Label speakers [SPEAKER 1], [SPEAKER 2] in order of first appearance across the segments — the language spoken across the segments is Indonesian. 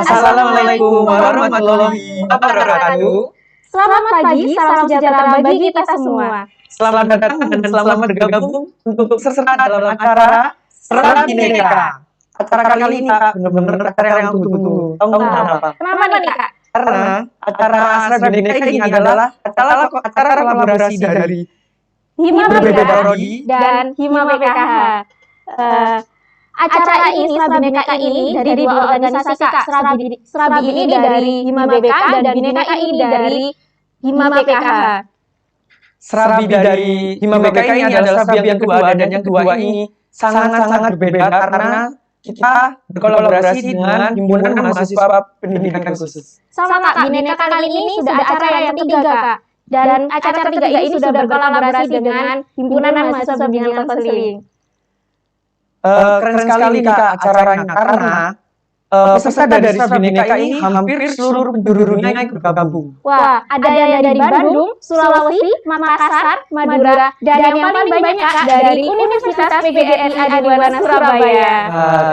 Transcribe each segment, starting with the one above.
[SPEAKER 1] Assalamualaikum warahmatullahi wabarakatuh.
[SPEAKER 2] Selamat pagi, salam sejahtera bagi kita semua.
[SPEAKER 1] Selamat datang dan selamat bergabung untuk serta dalam acara Serat Bineka. Acara kali ini Kak, benar-benar acara yang aku tunggu-tunggu. Tahu kenapa?
[SPEAKER 2] Kenapa nih Kak?
[SPEAKER 1] Karena acara Serat Bineka ini adalah acara kolaborasi dari
[SPEAKER 2] Hima
[SPEAKER 1] berbeda
[SPEAKER 2] BPKH
[SPEAKER 1] prodi
[SPEAKER 2] dan Hima BPKH. Acara ini, Serat Bineka ini dari dua organisasi Kak. Serabi ini dari Hima BPK dan Bineka ini dari Hima BPKH.
[SPEAKER 1] Serabi dari Hima BPK ini adalah serabi yang kedua, dan yang kedua ini sangat-sangat berbeda karena kita berkolaborasi dengan Himpunan Mahasiswa Pendidikan Khusus.
[SPEAKER 2] Sama Kak, Bineka kali ini sudah acara yang ketiga Kak. Dan acara ketiga ini sudah berkolaborasi dengan Himpunan Mahasiswa Bimbingan Konseling.
[SPEAKER 1] Keren sekali Kak acaranya karena peserta dari Serat Bineka ini hampir seluruh penjuru dunia ikut bergabung.
[SPEAKER 2] Wah, ada yang dari Bandung, Sulawesi, Makassar, Madura, dan yang paling banyak Kak dari Universitas PGRI Adiwana Surabaya.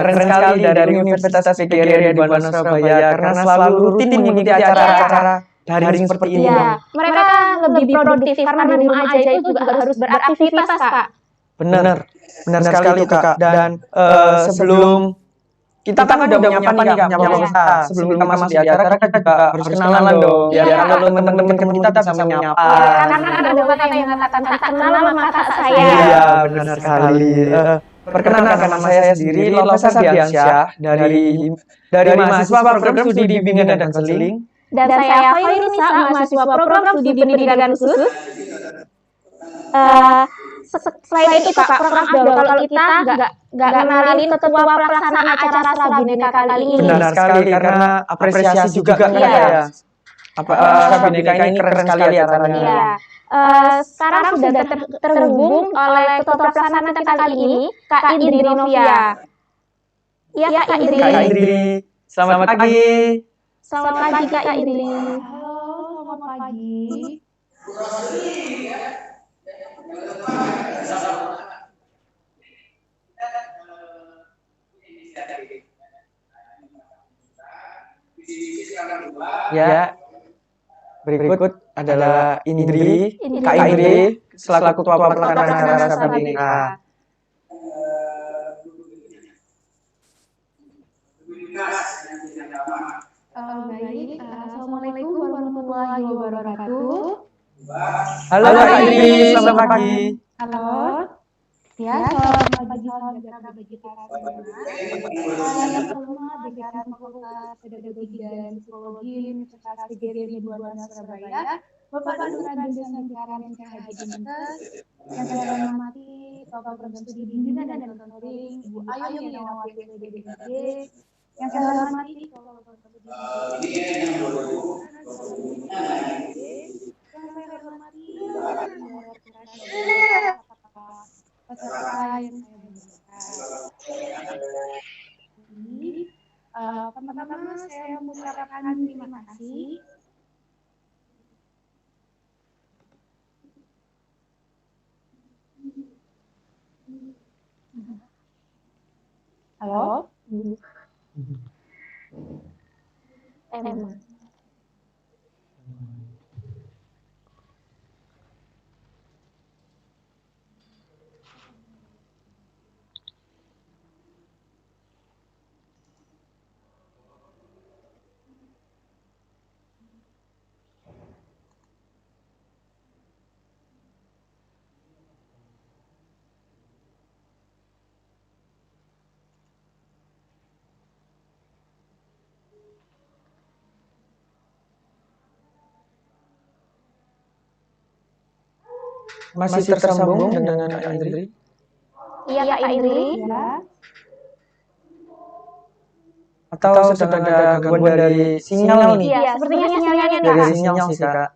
[SPEAKER 1] Keren sekali dari Universitas PGRI Adiwana Surabaya karena selalu rutin mengikuti acara-acara daring seperti ini.
[SPEAKER 2] Ya, mereka lebih produktif karena di rumah aja itu juga harus beraktivitas Kak.
[SPEAKER 1] Benar sekali Kak. Dan sebelum kita kan udah menyapa nih Kak, menyapa pemirsa. Sebelum kita masuk di acara, kita juga harus kenalan dong. Biar kalau teman-teman kita bisa menyapa.
[SPEAKER 2] Karena ada beberapa yang mengatakan tak kenal sama kakak saya.
[SPEAKER 1] Iya, benar sekali. Perkenalkan nama saya sendiri, Lopez Ardiansyah dari mahasiswa program studi bimbingan dan konseling.
[SPEAKER 2] Dan saya Hoirunisa, mahasiswa program studi pendidikan khusus. Selain itu Kak, program kalau kita nggak kenalin ketua pelaksana acara Serat Bineka kali ini.
[SPEAKER 1] Benar sekali, karena apresiasi juga kan ya. Serat Bineka ini keren sekali acaranya.
[SPEAKER 2] Iya. Sekarang sudah terhubung oleh ketua pelaksana kita kali ini, Kak Indri Novia. Iya Kak Indri.
[SPEAKER 1] Kak Indri, selamat pagi.
[SPEAKER 2] Selamat pagi Kak Indri.
[SPEAKER 3] Halo, selamat pagi.
[SPEAKER 1] Ya, berikut adalah Indri, Kak Indri, selaku ketua pelaksana acara Serat Bineka.
[SPEAKER 3] Baik, Assalamualaikum warahmatullahi wabarakatuh.
[SPEAKER 1] Halo Kak Indri, selamat pagi.
[SPEAKER 3] Halo. Ya, selamat pagi, salam sejahtera bagi kita semua. Yang pertama, Dekan Fakultas Pedagogi dan Psikologi Universitas PGRI Adiwana Surabaya, Bapak Nuradi Santiaran MKH Dinkes, yang saya hormati Bapak Program Studi Bimbingan dan Konseling Ibu Ayu Yanawati SPDDG, yang saya hormati Bapak Program Studi Bimbingan dan Konseling yang saya hormati peserta yang saya berikan. Ini pertama-tama saya mengucapkan terima kasih Halo?
[SPEAKER 1] Masih tersambung dengan Kak Indri?
[SPEAKER 2] Iya Kak Indri.
[SPEAKER 3] Ya.
[SPEAKER 1] Atau sedang ada gangguan dari sinyal nih?
[SPEAKER 2] Iya, sepertinya sinyalnya nih
[SPEAKER 1] Dari
[SPEAKER 2] Kak.
[SPEAKER 1] sinyal sih Kak.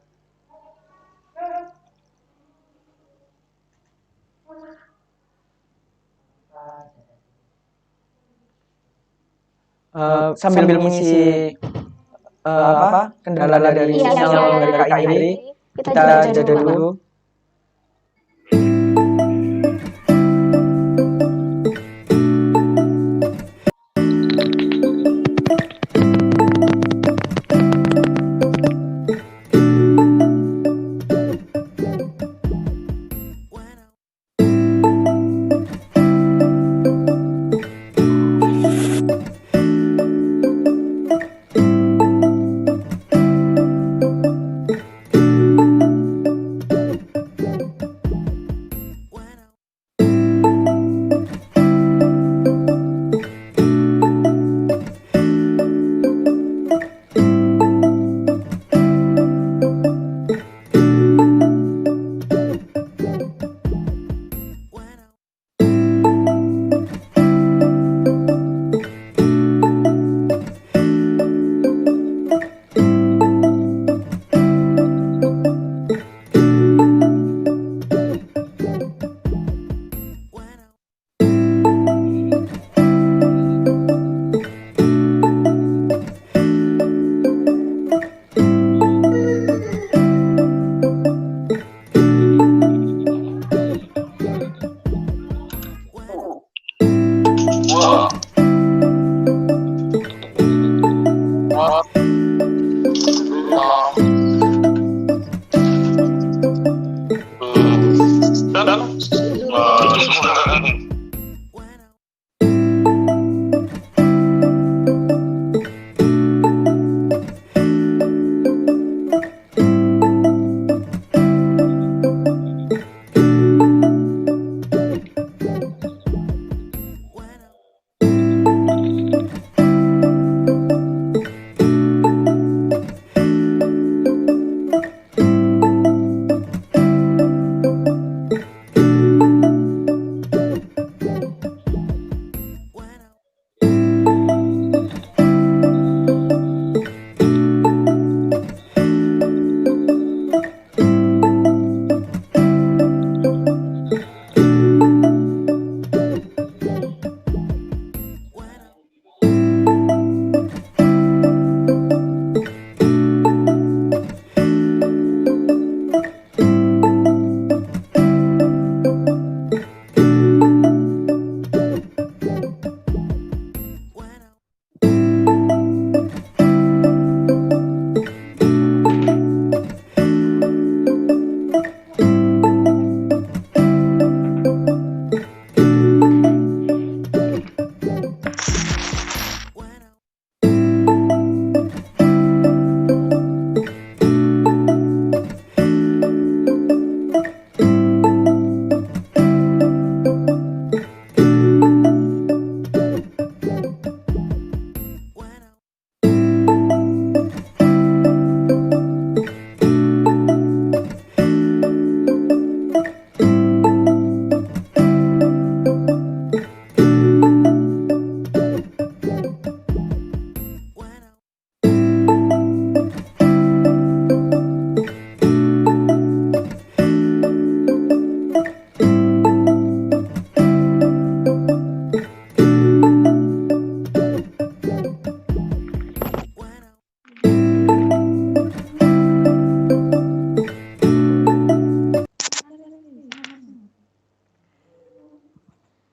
[SPEAKER 1] Sambil mengisi kendala dari sinyal dari Kak Indri, kita jeda dulu.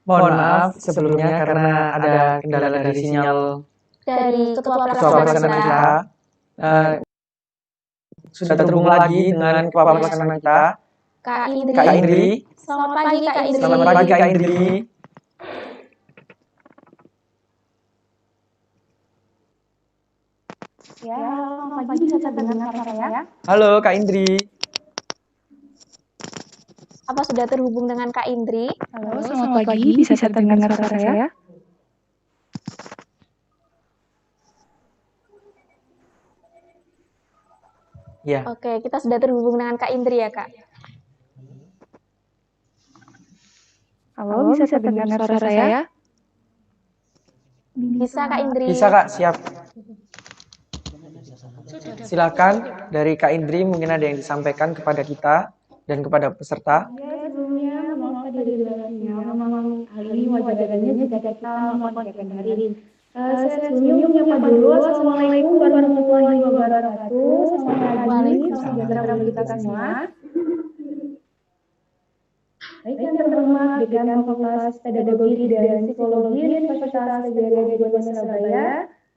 [SPEAKER 1] Mohon maaf sebelumnya karena ada kendala dari sinyal
[SPEAKER 2] dari ketua
[SPEAKER 1] ketua pelaksana kita. Sudah terhubung lagi dengan ketua pelaksana kita,
[SPEAKER 2] Kak Indri.
[SPEAKER 1] Kak Indri.
[SPEAKER 2] Selamat pagi Kak Indri.
[SPEAKER 1] Selamat pagi Kak Indri.
[SPEAKER 3] Ya, selamat pagi, bisa terdengar suara saya?
[SPEAKER 1] Halo Kak Indri.
[SPEAKER 2] Apa sudah terhubung dengan Kak Indri?
[SPEAKER 3] Halo, selamat pagi, bisa terdengar suara saya?
[SPEAKER 1] Ya.
[SPEAKER 2] Oke, kita sudah terhubung dengan Kak Indri ya Kak.
[SPEAKER 3] Halo, bisa terdengar suara saya?
[SPEAKER 2] Bisa Kak Indri.
[SPEAKER 1] Bisa Kak, siap. Silakan dari Kak Indri mungkin ada yang disampaikan kepada kita dan kepada peserta.
[SPEAKER 3] Ya, sebelumnya mohon maaf dari durasinya. Memang hal ini wajarnya jika kita melakukan kegiatan daring. Saya sebelumnya menyapa dulu. Assalamualaikum warahmatullahi wabarakatuh. Selamat pagi, salam sejahtera bagi kita semua. Baik, yang terhormat Dekan Fakultas Pedagogi dan Psikologi Universitas PGRI Juanda Surabaya,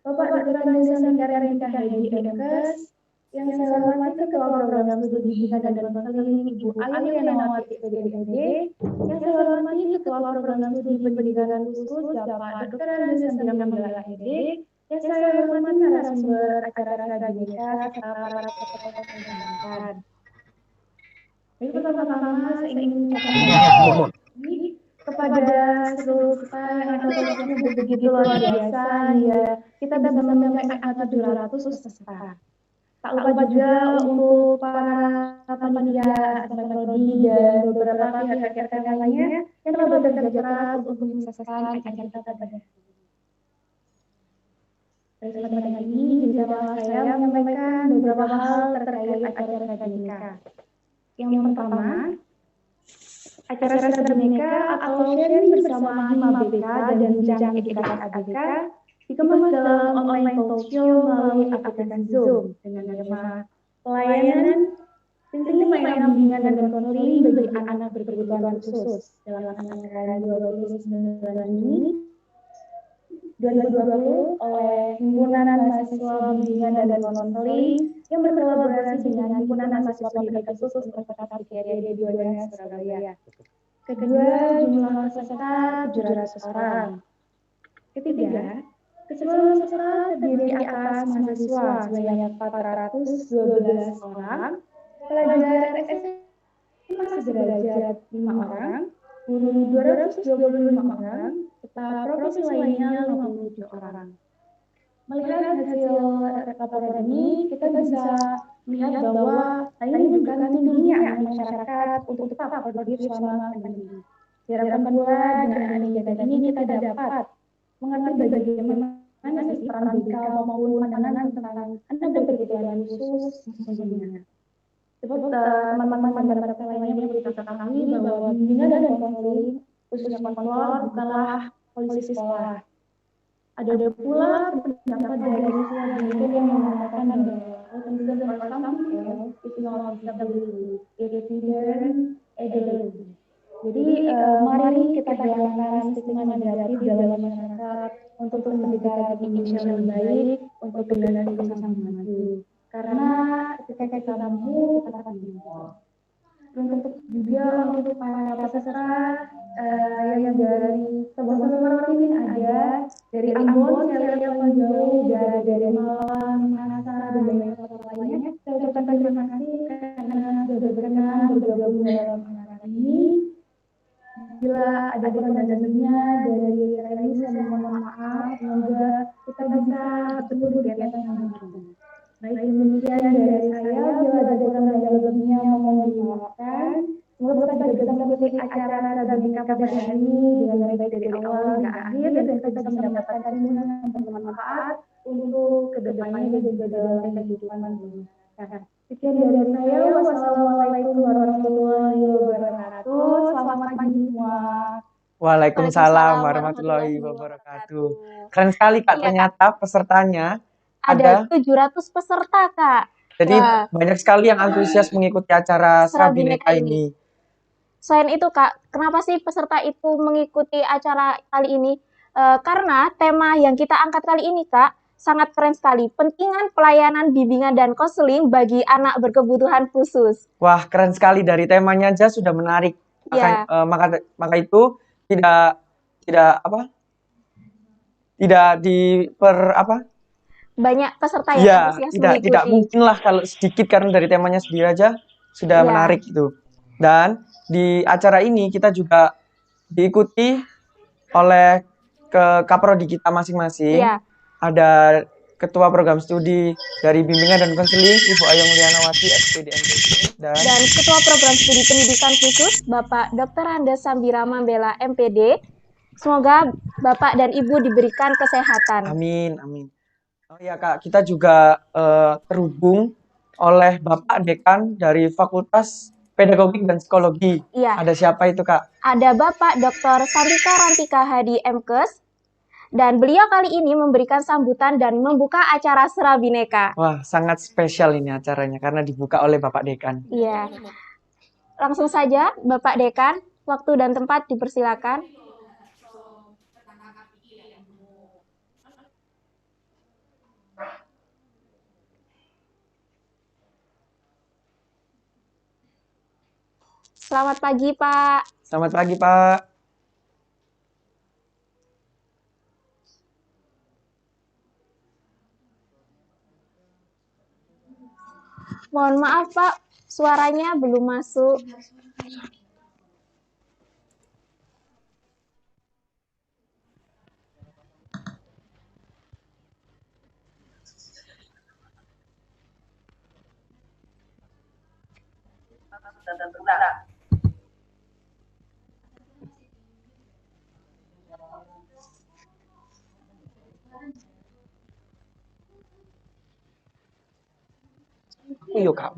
[SPEAKER 3] Bapak Dr. Anissa Mikael Haji MKes, yang saya hormati Ketua Program Studi Pendidikan dan Konseling Ibu Ayu Yanawati PDIPD, yang saya hormati Ketua Program Studi Pendidikan Khusus Bapak Dr. Anissa Mikael HED, yang saya hormati narasumber acara Radika serta para peserta undangan. Baik, pertama-tama saya ingin mengucapkan kepada seluruh kita yang antusiasme begitu luar biasa ya kita bisa mencapai angka 700 peserta. Tak lupa juga untuk para panitia acara prodi dan beberapa pihak-pihak terkait lainnya yang telah bekerja keras untuk menyukseskan acara kita pada hari ini. Pada kesempatan ini, izinkanlah saya menyampaikan beberapa hal terkait acara Radika. Yang pertama, acara Radika atau sharing bersama Hima BK dan Bincang Edukasi ABK dikemas dalam online talk show melalui aplikasi Zoom dengan tema pelayanan pentingnya layanan bimbingan dan konseling bagi anak berkebutuhan khusus dalam tanggal 29 Juni 2020 oleh Himpunan Mahasiswa Bimbingan dan Konseling yang berkolaborasi dengan Himpunan Mahasiswa Pendidikan Khusus Universitas PGRI Juanda Surabaya. Kedua, jumlah peserta 700 orang. Ketiga, keseluruhan peserta terdiri atas mahasiswa sebanyak 412 orang, pelajar SMA sederajat 5 orang, guru 225 orang, serta profesi lainnya 57 orang. Melihat hasil laporan ini, kita bisa melihat bahwa hal ini menunjukkan tingginya masyarakat untuk tetap produktif selama pandemi. Diharapkan pula dengan kegiatan ini kita dapat mengerti bagaimana sih peran BK maupun pandangan tentang anak berkebutuhan khusus sesungguhnya. Sebab teman-teman dan para lainnya perlu kita ketahui bahwa bimbingan dan konseling khususnya konselor bukanlah polisi sekolah. Ada pula pendapat dari siswa bimbingan yang mengatakan bahwa autism or something is not disability, it is hidden ability. Jadi mari kita hilangkan stigma negatif dalam masyarakat untuk memberikan image yang baik untuk generasi yang maju. Karena ketika kita mampu, kita akan bisa. Untuk juga untuk para peserta yang dari sebuah ini ada dari Ambon, saya lihat paling jauh, dari Malang, Makassar, dan banyak kota lainnya. Saya ucapkan terima kasih karena sudah berkenan bergabung dalam acara ini. Bila ada kurang dan lebihnya dari saya ini, saya mohon maaf. Semoga kita bisa bertemu di kegiatan selanjutnya. Baik, demikian dari saya. Bila ada kurang dan lebihnya, mohon dimaafkan. Semoga kita juga bisa mengikuti acara Radika pada hari ini dengan baik dari awal hingga akhir, dan kita bisa mendapatkan ilmu yang bermanfaat untuk kedepannya dan juga dalam kehidupan masyarakat. Sekian dari saya. Wassalamualaikum warahmatullahi wabarakatuh. Selamat pagi semua.
[SPEAKER 1] Waalaikumsalam warahmatullahi wabarakatuh. Keren sekali Kak, ternyata pesertanya
[SPEAKER 2] Ada 700 peserta Kak.
[SPEAKER 1] Jadi banyak sekali yang antusias mengikuti acara Srabineka ini.
[SPEAKER 2] Selain itu Kak, kenapa sih peserta itu mengikuti acara kali ini? Karena tema yang kita angkat kali ini Kak, sangat keren sekali. Pentingan pelayanan bimbingan dan konseling bagi anak berkebutuhan khusus.
[SPEAKER 1] Wah, keren sekali, dari temanya aja sudah menarik.
[SPEAKER 2] Ya,
[SPEAKER 1] Maka itu tidak apa? Tidak
[SPEAKER 2] banyak peserta yang
[SPEAKER 1] ya,
[SPEAKER 2] antusias
[SPEAKER 1] tidak
[SPEAKER 2] mengikuti.
[SPEAKER 1] mungkin lah kalau sedikit, karena dari temanya sendiri aja sudah
[SPEAKER 2] Ya.
[SPEAKER 1] menarik itu. Dan di acara ini kita juga diikuti oleh kaprodi kita masing-masing.
[SPEAKER 2] Iya.
[SPEAKER 1] Ada Ketua Program Studi dari Bimbingan dan Konseling, Ibu Ayong Lianawati, SPD MPD,
[SPEAKER 2] Dan Ketua Program Studi Pendidikan Khusus, Bapak Dr. Andes Sambira Mambela, MPD. Semoga Bapak dan Ibu diberikan kesehatan.
[SPEAKER 1] Amin, amin. Oh ya Kak, kita juga terhubung oleh Bapak Dekan dari Fakultas Pedagogik dan Psikologi.
[SPEAKER 2] Iya.
[SPEAKER 1] Ada siapa itu Kak?
[SPEAKER 2] Ada Bapak Dr. Santika Rantika Hadi MKes, dan beliau kali ini memberikan sambutan dan membuka acara Serabineka.
[SPEAKER 1] Wah, sangat spesial ini acaranya karena dibuka oleh Bapak Dekan.
[SPEAKER 2] Iya. Langsung saja Bapak Dekan, waktu dan tempat dipersilakan. Selamat pagi, Pak.
[SPEAKER 1] Selamat pagi, Pak.
[SPEAKER 2] Mohon maaf, Pak. Suaranya belum masuk.
[SPEAKER 1] Iya, Kak.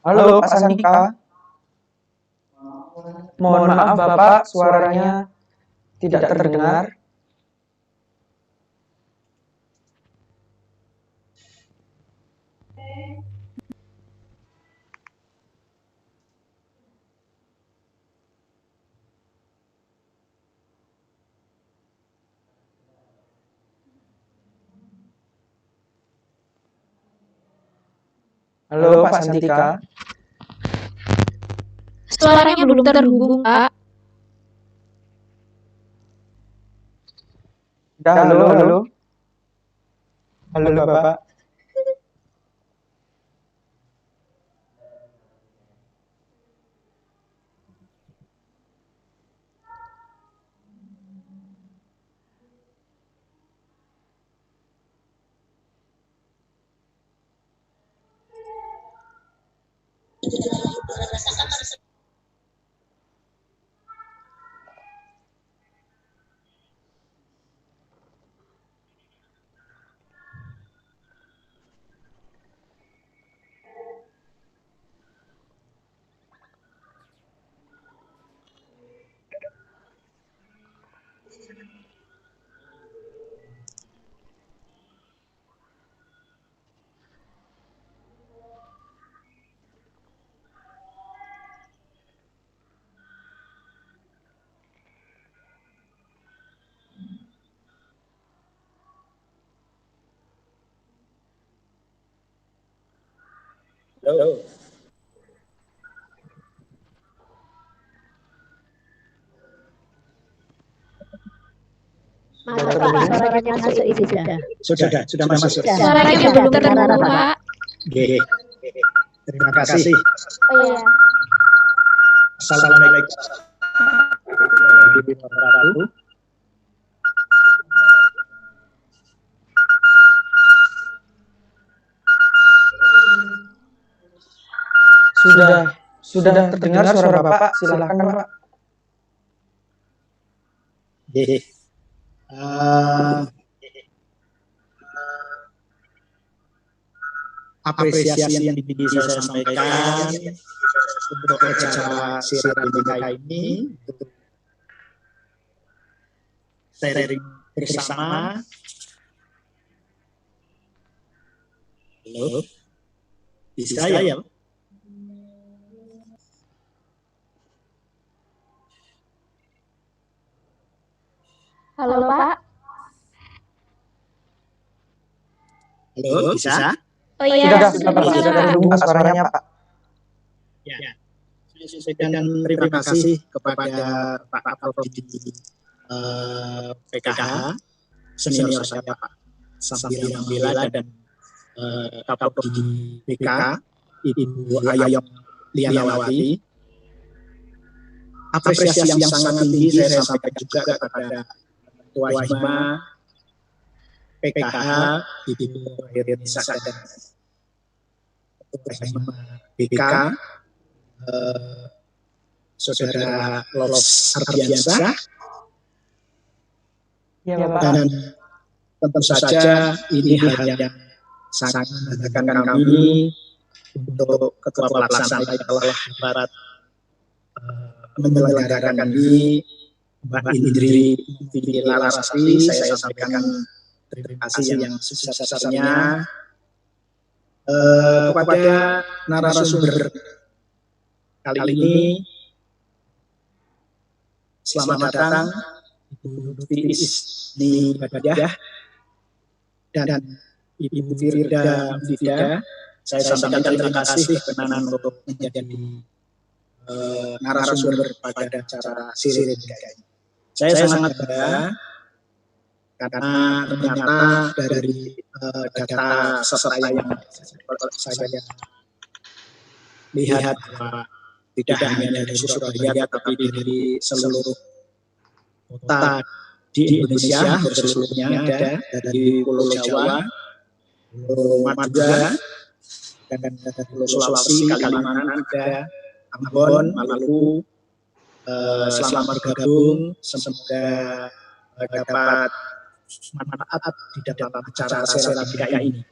[SPEAKER 1] Halo, Pak Sandika. Mohon maaf, Bapak, suaranya tidak terdengar. Halo, Pak Santika.
[SPEAKER 2] Suaranya belum terhubung, Pak.
[SPEAKER 1] Halo, halo. Halo, Bapak.
[SPEAKER 4] Halo.
[SPEAKER 2] Masuk, Pak. Suaranya masuk itu sudah.
[SPEAKER 4] Sudah masuk.
[SPEAKER 2] Suaranya belum terhubung, Pak.
[SPEAKER 4] Oke. Terima kasih.
[SPEAKER 2] Oh iya.
[SPEAKER 4] Assalamualaikum warahmatullahi wabarakatuh.
[SPEAKER 1] Sudah terdengar suara Bapak, silakan Pak.
[SPEAKER 4] Apresiasi yang ingin saya sampaikan untuk acara Sirah Bhinneka ini, untuk sharing bersama. Halo, bisa ya?
[SPEAKER 2] Halo Pak.
[SPEAKER 4] Halo, bisa?
[SPEAKER 2] Oh iya,
[SPEAKER 1] Sudah Pak,
[SPEAKER 2] bisa,
[SPEAKER 1] sudah
[SPEAKER 2] Pak.
[SPEAKER 1] terdengar suaranya Pak.
[SPEAKER 4] Ya, saya sampaikan terima kasih kepada Pak Prodi PKH, senior saya Pak Sambil Mambela dan Kapolri BK, Ibu Ayom Lianawati. Apresiasi yang sangat tinggi saya sampaikan juga kepada Ketua Hima PKH, Ibu Irnisa dan Ketua Hima BK, Saudara Lolos Ardiansyah,
[SPEAKER 1] Ya Bapak.
[SPEAKER 4] dan tentu saja ini hal yang sangat membanggakan kami untuk Ketua Pelaksana yang telah dapat menyelenggarakan ini, Mbak Indri Larasati. Saya sampaikan terima kasih yang sebesar-besarnya kepada narasumber kali ini. Selamat datang Ibu Lutfi Isni Badiyah dan Ibu Firda Mufida. Saya sampaikan terima kasih berkenan untuk menjadi narasumber pada acara Sirah Bhinneka ini. Saya sangat bangga karena ternyata dari data peserta yang saya lihat bahwa tidak hanya dari Surabaya tapi dari seluruh kota di Indonesia, seluruhnya ada, dari Pulau Jawa, Pulau Madura, dan dari Pulau Sulawesi, Kalimantan ada, Ambon, Maluku. Selamat bergabung, semoga dapat manfaat di dalam acara Sirah Bhinneka ini.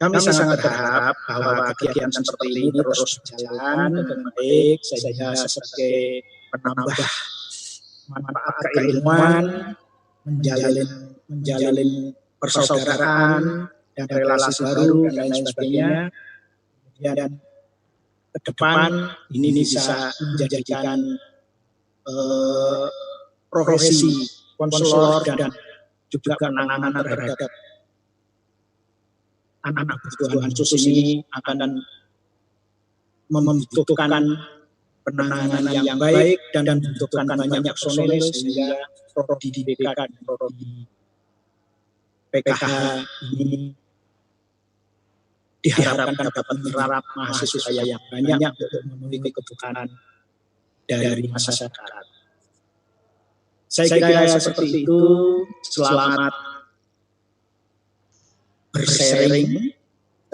[SPEAKER 4] Kami sangat berharap bahwa kegiatan seperti ini terus berjalan dengan baik, sehingga sebagai penambah manfaat keilmuan, menjalin persaudaraan dan relasi baru dan lain sebagainya. Dan ke depan ini bisa menjadikan profesi konselor dan juga penanganan terhadap anak berkebutuhan khusus ini akan membutuhkan penanganan yang baik dan membutuhkan banyak personil, sehingga prodi BK dan prodi PKH ini diharapkan dapat menyerap mahasiswa yang banyak untuk memenuhi kebutuhan dari masyarakat. Saya kira seperti itu. Selamat bersharing,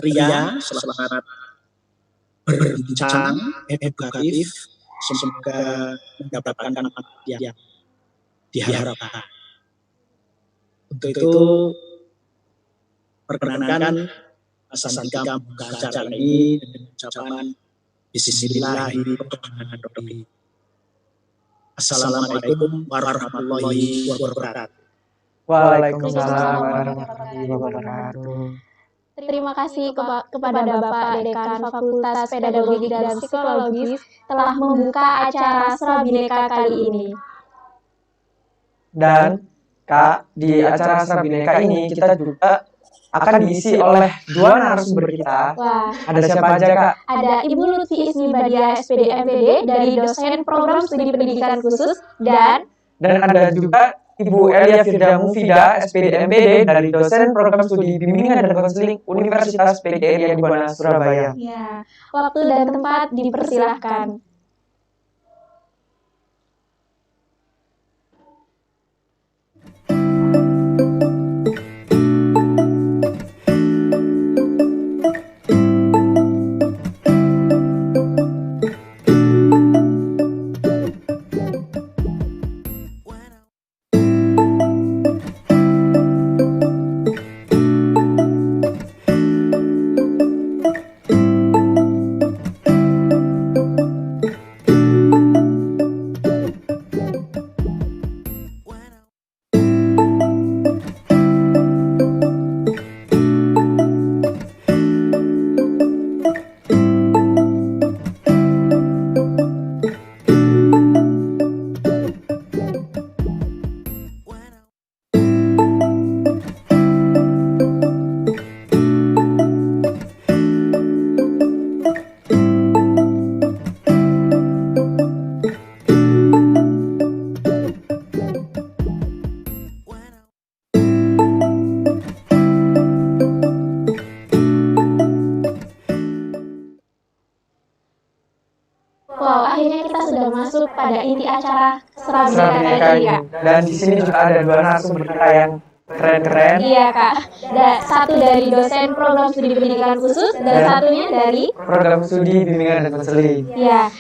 [SPEAKER 4] ria, selamat berbincang, edukatif, semoga mendapatkan manfaat yang diharapkan. Untuk itu, perkenankan Mas Andika membuka acara ini dengan ucapan Bismillahirrahmanirrahim. Assalamualaikum warahmatullahi wabarakatuh.
[SPEAKER 1] Waalaikumsalam warahmatullahi wabarakatuh.
[SPEAKER 2] Terima kasih kepada Bapak Dekan Fakultas Pedagogi dan Psikologis telah membuka acara Sirah Bhinneka kali ini.
[SPEAKER 1] Dan Kak, di acara Sirah Bhinneka ini kita juga akan diisi oleh dua narasumber kita.
[SPEAKER 2] Wah,
[SPEAKER 1] Ada siapa aja Kak?
[SPEAKER 2] ada Ibu Lutfi Isni Badiyah SPD MPD dari dosen program studi pendidikan khusus dan
[SPEAKER 1] Dan ada juga Ibu Elia Firda Mufida, SPD MPD dari dosen program studi bimbingan dan konseling Universitas PGRI Buana Surabaya.
[SPEAKER 2] Ya, waktu dan tempat dipersilahkan. Wow, akhirnya kita sudah masuk pada inti acara Serabi
[SPEAKER 1] Serabi
[SPEAKER 2] Kata
[SPEAKER 1] Kata
[SPEAKER 2] ini,
[SPEAKER 1] ini.
[SPEAKER 2] Kak.
[SPEAKER 1] Dan di sini juga ada dua narasumber kita yang keren-keren.
[SPEAKER 2] Iya, Kak. Satu dari dosen program studi pendidikan khusus dan satunya dari
[SPEAKER 1] Program studi bimbingan dan konseling.
[SPEAKER 2] ya.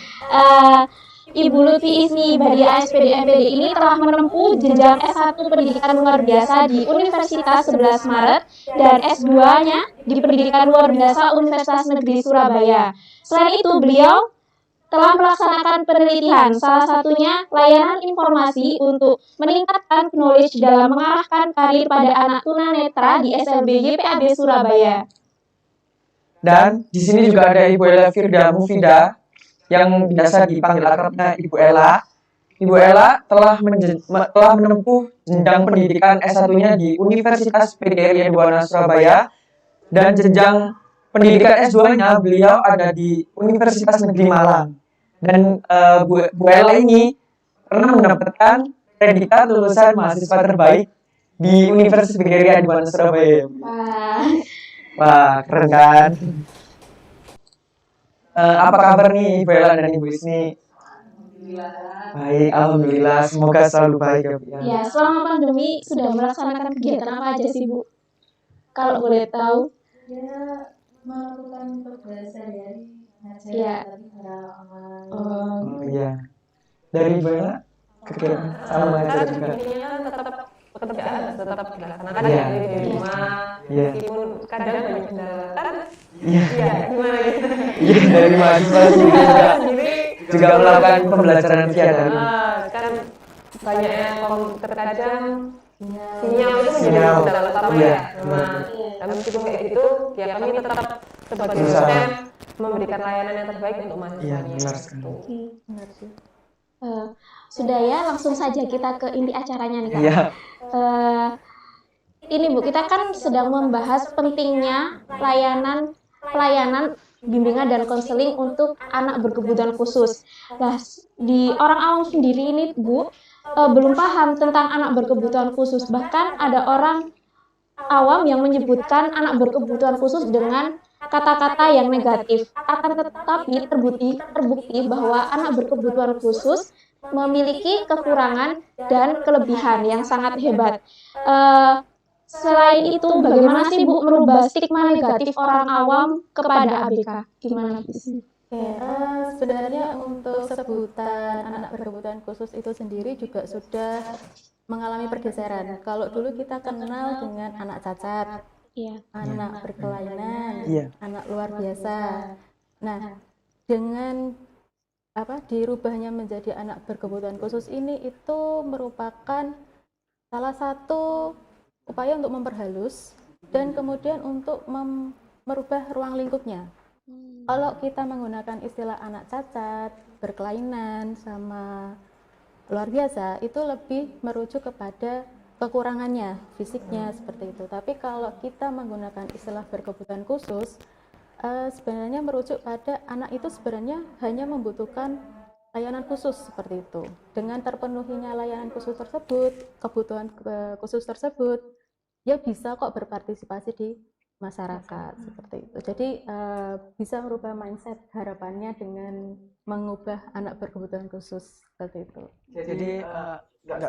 [SPEAKER 2] Ibu Lutfi Isni Badia SPD MPD ini telah menempuh jenjang S1 pendidikan luar biasa di Universitas 11 Maret dan S2-nya di pendidikan luar biasa Universitas Negeri Surabaya. Selain itu, beliau telah melaksanakan penelitian, salah satunya layanan informasi untuk meningkatkan knowledge dalam mengarahkan karir pada anak tunanetra di SLBY PAB Surabaya.
[SPEAKER 1] Dan di sini juga ada Ibu Elia Firda Mufida yang biasa dipanggil akrabnya Ibu Ella. Ibu Ella telah menempuh jenjang pendidikan S1-nya di Universitas PGRI Buana Surabaya dan jenjang pendidikan S2-nya beliau ada di Universitas Negeri Malang. Dan Bu Ella ini pernah mendapatkan predikat lulusan mahasiswa terbaik di Universitas PGRI Buana Surabaya. Wah, keren kan? Apa kabar nih Ibu Ella dan Ibu Isni? Baik, alhamdulillah. Semoga selalu baik ya Bu.
[SPEAKER 2] Ya, selama pandemi sudah melaksanakan kegiatan apa aja sih Bu? Kalau boleh tahu.
[SPEAKER 3] Ya, melakukan tugas sehari-hari ngajar
[SPEAKER 2] Iya.
[SPEAKER 3] tapi secara online.
[SPEAKER 2] Oh,
[SPEAKER 1] Oh iya. Dari Ibu Ella kegiatan sama mengajar juga.
[SPEAKER 5] Intinya kan tetap pekerjaan tetap dilaksanakan
[SPEAKER 1] Iya.
[SPEAKER 5] ya di rumah
[SPEAKER 1] Iya.
[SPEAKER 5] meskipun kadang banyak kendala kan
[SPEAKER 1] Iya.
[SPEAKER 5] ya gimana gitu
[SPEAKER 1] Iya, dari mahasiswa sendiri juga melakukan pembelajaran via daring.
[SPEAKER 5] kan banyaknya komputer kadang sinyal itu menjadi
[SPEAKER 1] Sinyal.
[SPEAKER 5] kendala utama
[SPEAKER 1] Iya.
[SPEAKER 5] ya nah meskipun kayak gitu ya kami tetap sebagai
[SPEAKER 1] Berusaha.
[SPEAKER 5] dosen memberikan layanan yang terbaik untuk
[SPEAKER 1] Iya,
[SPEAKER 5] mahasiswanya
[SPEAKER 1] benar sekali.
[SPEAKER 5] gitu. Benar sih.
[SPEAKER 2] sudah ya, langsung saja kita ke inti acaranya nih Kak.
[SPEAKER 1] Iya.
[SPEAKER 2] Ini Bu, kita kan sedang membahas pentingnya pelayanan bimbingan dan konseling untuk anak berkebutuhan khusus. Nah, di orang awam sendiri ini Bu, belum paham tentang anak berkebutuhan khusus. Bahkan ada orang awam yang menyebutkan anak berkebutuhan khusus dengan kata-kata yang negatif. Akan tetapi terbukti bahwa anak berkebutuhan khusus memiliki kekurangan dan kelebihan yang sangat hebat. Selain itu, bagaimana sih Bu merubah stigma negatif orang awam kepada ABK? Gimana sih?
[SPEAKER 6] Sebenarnya untuk sebutan anak berkebutuhan khusus itu sendiri juga sudah mengalami pergeseran. Kalau dulu kita kenal dengan anak cacat,
[SPEAKER 2] Iya.
[SPEAKER 6] anak berkelainan,
[SPEAKER 1] Iya.
[SPEAKER 6] anak luar biasa. Nah, dengan dirubahnya menjadi anak berkebutuhan khusus ini itu merupakan salah satu upaya untuk memperhalus dan kemudian untuk merubah ruang lingkupnya. Kalau kita menggunakan istilah anak cacat, berkelainan, sama luar biasa, itu lebih merujuk kepada kekurangannya, fisiknya seperti itu. Tapi kalau kita menggunakan istilah berkebutuhan khusus, sebenarnya merujuk pada anak itu sebenarnya hanya membutuhkan layanan khusus seperti itu. Dengan terpenuhinya layanan khusus tersebut, kebutuhan khusus tersebut, dia bisa kok berpartisipasi di masyarakat seperti itu. Jadi bisa merubah mindset harapannya dengan mengubah anak berkebutuhan khusus seperti itu.
[SPEAKER 1] Jadi bukan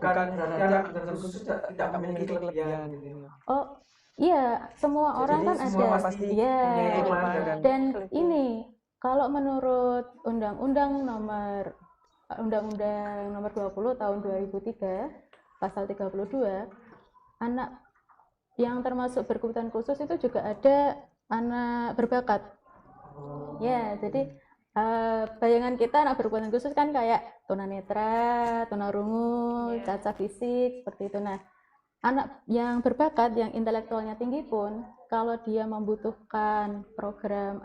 [SPEAKER 1] berarti anak berkebutuhan khusus tidak memiliki kelebihan gitu.
[SPEAKER 6] Oh iya, semua orang
[SPEAKER 1] Jadi
[SPEAKER 6] kan
[SPEAKER 1] semua
[SPEAKER 6] ada.
[SPEAKER 1] pasti
[SPEAKER 6] Iya.
[SPEAKER 1] punya kelemahan
[SPEAKER 6] Dan ini kalau menurut Undang-Undang nomor 20 tahun 2003 pasal 32, anak yang termasuk berkebutuhan khusus itu juga ada anak berbakat. Ya, jadi bayangan kita anak berkebutuhan khusus kan kayak tunanetra, tunarungu, cacat fisik seperti itu. Nah, anak yang berbakat, yang intelektualnya tinggi pun, kalau dia membutuhkan program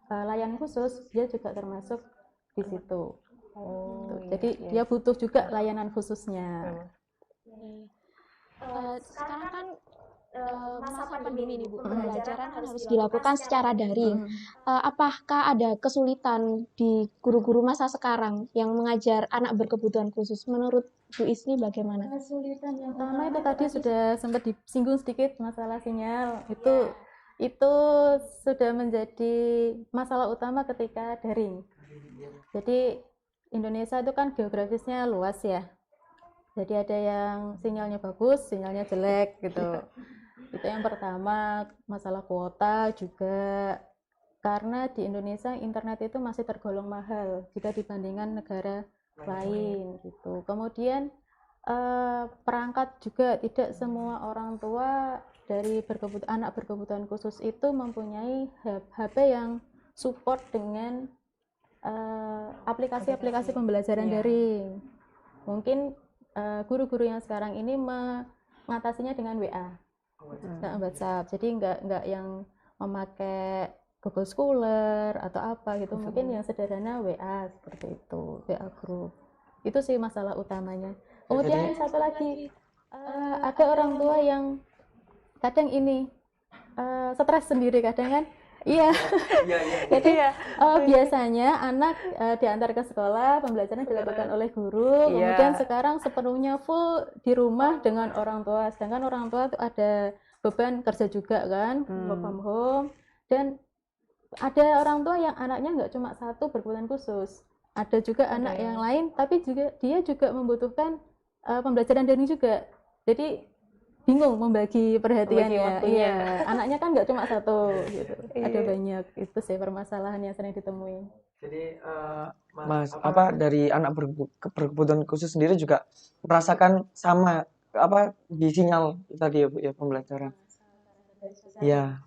[SPEAKER 6] layanan khusus, dia juga termasuk di situ. Jadi dia butuh juga layanan khususnya.
[SPEAKER 2] Sekarang kan masa pandemi ini, Bu, pembelajaran harus dilakukan secara daring. Apakah ada kesulitan di guru-guru masa sekarang yang mengajar anak berkebutuhan khusus? Menurut Bu Isni bagaimana?
[SPEAKER 6] Kesulitan yang pertama itu tadi sudah sempat disinggung sedikit masalah sinyal. Itu sudah menjadi masalah utama ketika daring. Jadi Indonesia itu kan geografisnya luas ya. Jadi ada yang sinyalnya bagus, sinyalnya jelek gitu. Itu yang pertama. Masalah kuota juga, karena di Indonesia internet itu masih tergolong mahal jika dibandingkan negara lain gitu. Kemudian perangkat juga, tidak semua orang tua dari anak berkebutuhan khusus itu mempunyai HP yang support dengan aplikasi-aplikasi pembelajaran daring. Mungkin guru-guru yang sekarang ini mengatasinya dengan WA, WhatsApp. Jadi nggak yang memakai Google Scholar atau apa gitu. Mungkin yang sederhana WA seperti itu, WA group. Itu sih masalah utamanya. Kemudian satu lagi, ada orang tua yang kadang ini stres sendiri kadang kan. Iya. Jadi biasanya anak diantar ke sekolah, pembelajaran dilakukan oleh guru, kemudian sekarang sepenuhnya full di rumah dengan orang tua. Sedangkan orang tua tuh ada beban kerja juga kan, work from home. Dan ada orang tua yang anaknya nggak cuma satu berkebutuhan khusus, ada juga anak yang lain, tapi juga dia juga membutuhkan pembelajaran daring juga. Jadi bingung membagi perhatiannya. Iya, anaknya kan nggak cuma satu gitu. Ada banyak. Itu sih permasalahan yang sering ditemui.
[SPEAKER 1] Jadi dari anak berkebutuhan khusus sendiri juga merasakan sama di sinyal tadi ya Bu ya, pembelajaran. Iya.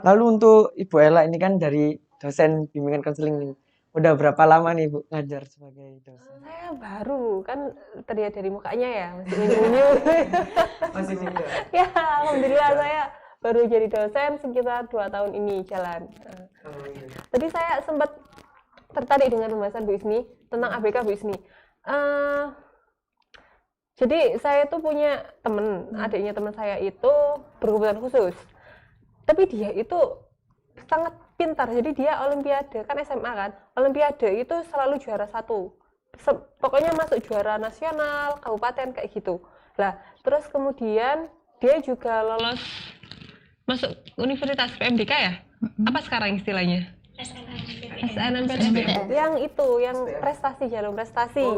[SPEAKER 1] Lalu untuk Ibu Ella ini kan dari dosen bimbingan konseling ini, udah berapa lama nih Bu ngajar sebagai dosen?
[SPEAKER 5] Saya baru, kan terlihat dari mukanya ya, masih unyu-unyu.
[SPEAKER 1] Masih juga.
[SPEAKER 5] Ya, alhamdulillah saya baru jadi dosen sekitar 2 tahun ini jalan. Tadi saya sempat tertarik dengan pembahasan Bu Isni tentang ABK Bu Isni. Jadi saya tuh punya temen, adiknya teman saya itu berkebutuhan khusus. Tapi dia itu sangat pintar, jadi dia olimpiade, kan SMA kan, olimpiade itu selalu juara 1. Pokoknya masuk juara nasional, kabupaten kayak gitu. Lah, terus kemudian dia juga lolos masuk Universitas PMDK ya? Apa sekarang istilahnya? SNMPTN. Yang itu, yang prestasi, jalur prestasi.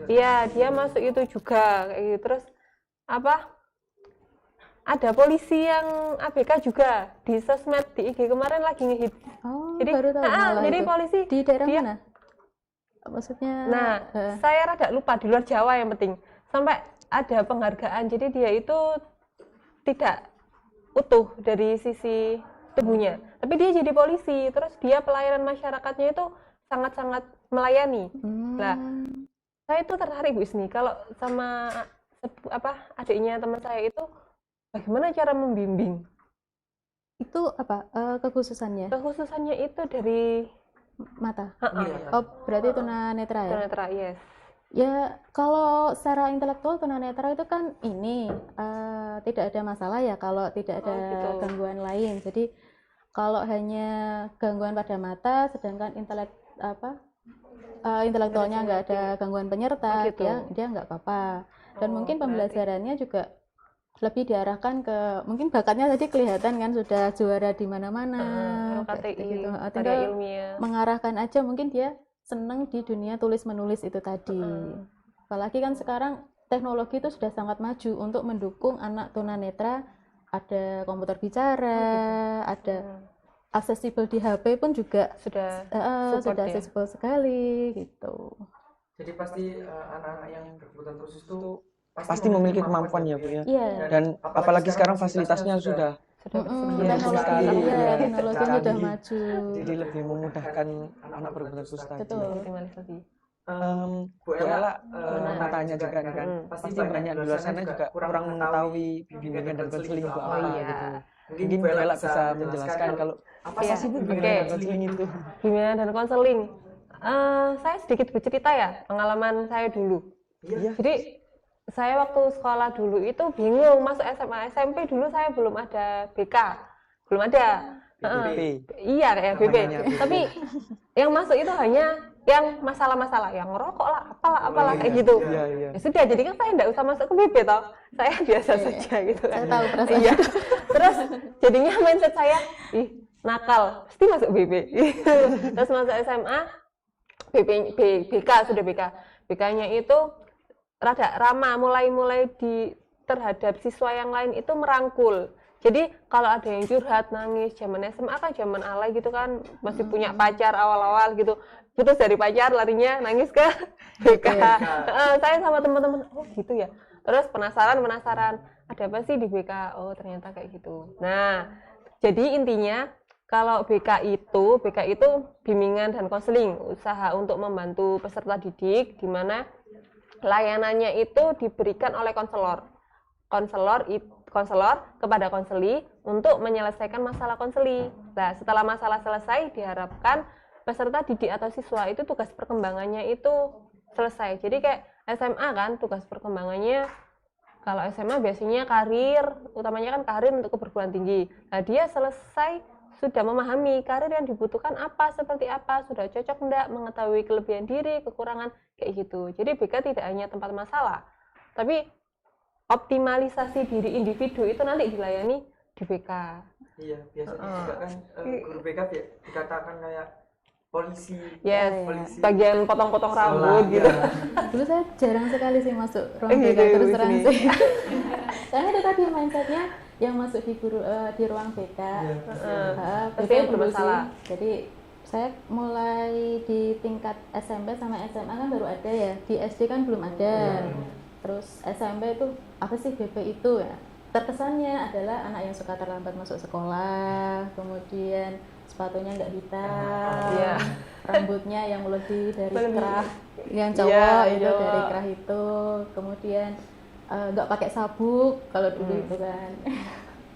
[SPEAKER 5] Iya, dia masuk itu juga kayak gitu. Terus ada polisi yang ABK juga di sosmed, di IG kemarin lagi ngehit.
[SPEAKER 6] Oh,
[SPEAKER 5] Jadi
[SPEAKER 6] baru tahu malah
[SPEAKER 5] jadi
[SPEAKER 6] itu.
[SPEAKER 5] polisi
[SPEAKER 6] Di daerah mana? Maksudnya
[SPEAKER 5] saya rada lupa, di luar Jawa yang penting. Sampai ada penghargaan. Jadi dia itu tidak utuh dari sisi tubuhnya. Tapi dia jadi polisi, terus dia pelayanan masyarakatnya itu sangat-sangat melayani. Nah, saya itu tertarik Bu Isni kalau sama adiknya teman saya itu bagaimana cara membimbing?
[SPEAKER 6] Itu apa kekhususannya?
[SPEAKER 5] Kekhususannya itu dari
[SPEAKER 6] Mata. Oh, berarti tunanetra ya?
[SPEAKER 5] tunanetra, yes.
[SPEAKER 6] Ya, kalau secara intelektual tunanetra itu kan ini tidak ada masalah ya kalau tidak ada gangguan lain. Jadi kalau hanya gangguan pada mata, sedangkan intelektualnya nggak ada gangguan penyerta,
[SPEAKER 5] Oh, gitu.
[SPEAKER 6] dia nggak apa-apa. Dan
[SPEAKER 5] Oh,
[SPEAKER 6] mungkin
[SPEAKER 5] berarti.
[SPEAKER 6] pembelajarannya juga lebih diarahkan ke, mungkin bakatnya tadi kelihatan kan sudah juara di mana-mana, kayak
[SPEAKER 5] LKTI,
[SPEAKER 6] gitu.
[SPEAKER 5] karya
[SPEAKER 6] Tinggal
[SPEAKER 5] ilmiah.
[SPEAKER 6] mengarahkan aja, mungkin dia seneng di dunia tulis menulis itu tadi. Apalagi kan sekarang teknologi itu sudah sangat maju untuk mendukung anak tunanetra, ada komputer bicara, ada aksesibel di HP pun juga
[SPEAKER 5] Sudah
[SPEAKER 6] sudah
[SPEAKER 5] support ya.
[SPEAKER 6] aksesibel sekali gitu.
[SPEAKER 1] Jadi pasti anak-anak yang berkebutuhan khusus itu pasti memiliki kemampuan ya Bu ya.
[SPEAKER 6] Iya.
[SPEAKER 1] Dan apalagi sekarang fasilitasnya sudah
[SPEAKER 6] Teknologi,
[SPEAKER 1] sekali,
[SPEAKER 6] iya,
[SPEAKER 1] ya.
[SPEAKER 6] teknologi sudah
[SPEAKER 1] Canggih.
[SPEAKER 6] maju.
[SPEAKER 1] jadi lebih memudahkan anak berkebutuhan khusus tadi.
[SPEAKER 6] Betul.
[SPEAKER 5] Optimalisasi.
[SPEAKER 1] Bu Ella mau tanya juga nih kan, pasti banyak di luar sana juga kurang mengetahui bimbingan dan konseling itu apa
[SPEAKER 5] iya.
[SPEAKER 1] gitu. Mungkin Bu Ella bisa menjelaskan kalau apa
[SPEAKER 5] Iya,
[SPEAKER 1] sih Bu
[SPEAKER 5] oke.
[SPEAKER 1] bimbingan dan konseling itu?
[SPEAKER 5] Bimbingan dan konseling. Saya sedikit bercerita ya pengalaman saya dulu.
[SPEAKER 1] Iya.
[SPEAKER 5] Jadi saya waktu sekolah dulu itu bingung masuk SMA, SMP dulu saya belum ada BK, belum ada.
[SPEAKER 1] BPP.
[SPEAKER 5] Iya kayak BB.
[SPEAKER 1] Namanya BB.
[SPEAKER 5] Tapi yang masuk itu hanya yang masalah-masalah, yang ngerokok lah, apalah kayak gitu.
[SPEAKER 1] Iya, iya.
[SPEAKER 5] Ya sudah, jadi kan saya enggak usah masuk ke BB toh. Saya biasa saja gitu kan.
[SPEAKER 6] Saya tahu perasaan.
[SPEAKER 5] Iya. Terus jadinya mindset saya, ih nakal, pasti masuk BB. Terus masuk SMA, BK sudah BK. BK-nya itu rada ramah, mulai di terhadap siswa yang lain itu merangkul. Jadi kalau ada yang curhat nangis zaman SMA kan zaman alay gitu kan, masih punya pacar awal-awal gitu, putus dari pacar larinya nangis ke BK. Saya sama teman-teman, oh gitu ya. Terus penasaran ada apa sih di BK? Oh ternyata kayak gitu. Nah jadi intinya kalau BK itu bimbingan dan konseling, usaha untuk membantu peserta didik, di mana layanannya itu diberikan oleh konselor kepada konseli untuk menyelesaikan masalah konseli. Nah, setelah masalah selesai, diharapkan peserta didik atau siswa itu tugas perkembangannya itu selesai. Jadi kayak SMA kan, tugas perkembangannya kalau SMA biasanya karir, utamanya kan karir untuk ke perguruan tinggi. Nah, dia selesai sudah memahami karir yang dibutuhkan apa, seperti apa, sudah cocok enggak, mengetahui kelebihan diri, kekurangan, kayak gitu. Jadi BK tidak hanya tempat masalah, tapi optimalisasi diri individu itu nanti dilayani di BK.
[SPEAKER 1] Iya, biasanya juga kan guru BK dikatakan kayak polisi.
[SPEAKER 5] Yes,
[SPEAKER 1] polisi.
[SPEAKER 5] bagian potong-potong rambut gitu.
[SPEAKER 6] Dulu saya jarang sekali sih masuk ruang
[SPEAKER 5] Gitu,
[SPEAKER 6] BK, terus terang
[SPEAKER 5] sini.
[SPEAKER 6] sih. Karena itu tadi mindsetnya yang masuk di ruang BK.
[SPEAKER 5] Tapi yang bermasalah.
[SPEAKER 6] Jadi saya mulai di tingkat SMP sama SMA kan baru ada ya, di SD kan belum ada. Terus SMP itu apa sih BP itu ya? Terkesannya adalah anak yang suka terlambat masuk sekolah, kemudian sepatunya nggak hitam,
[SPEAKER 5] Iya.
[SPEAKER 6] rambutnya yang lebih dari
[SPEAKER 5] Lebih.
[SPEAKER 6] kerah, yang cowok
[SPEAKER 5] Iya,
[SPEAKER 6] itu
[SPEAKER 5] cowok.
[SPEAKER 6] dari kerah itu, kemudian nggak pakai sabuk kalau dulu itu kan.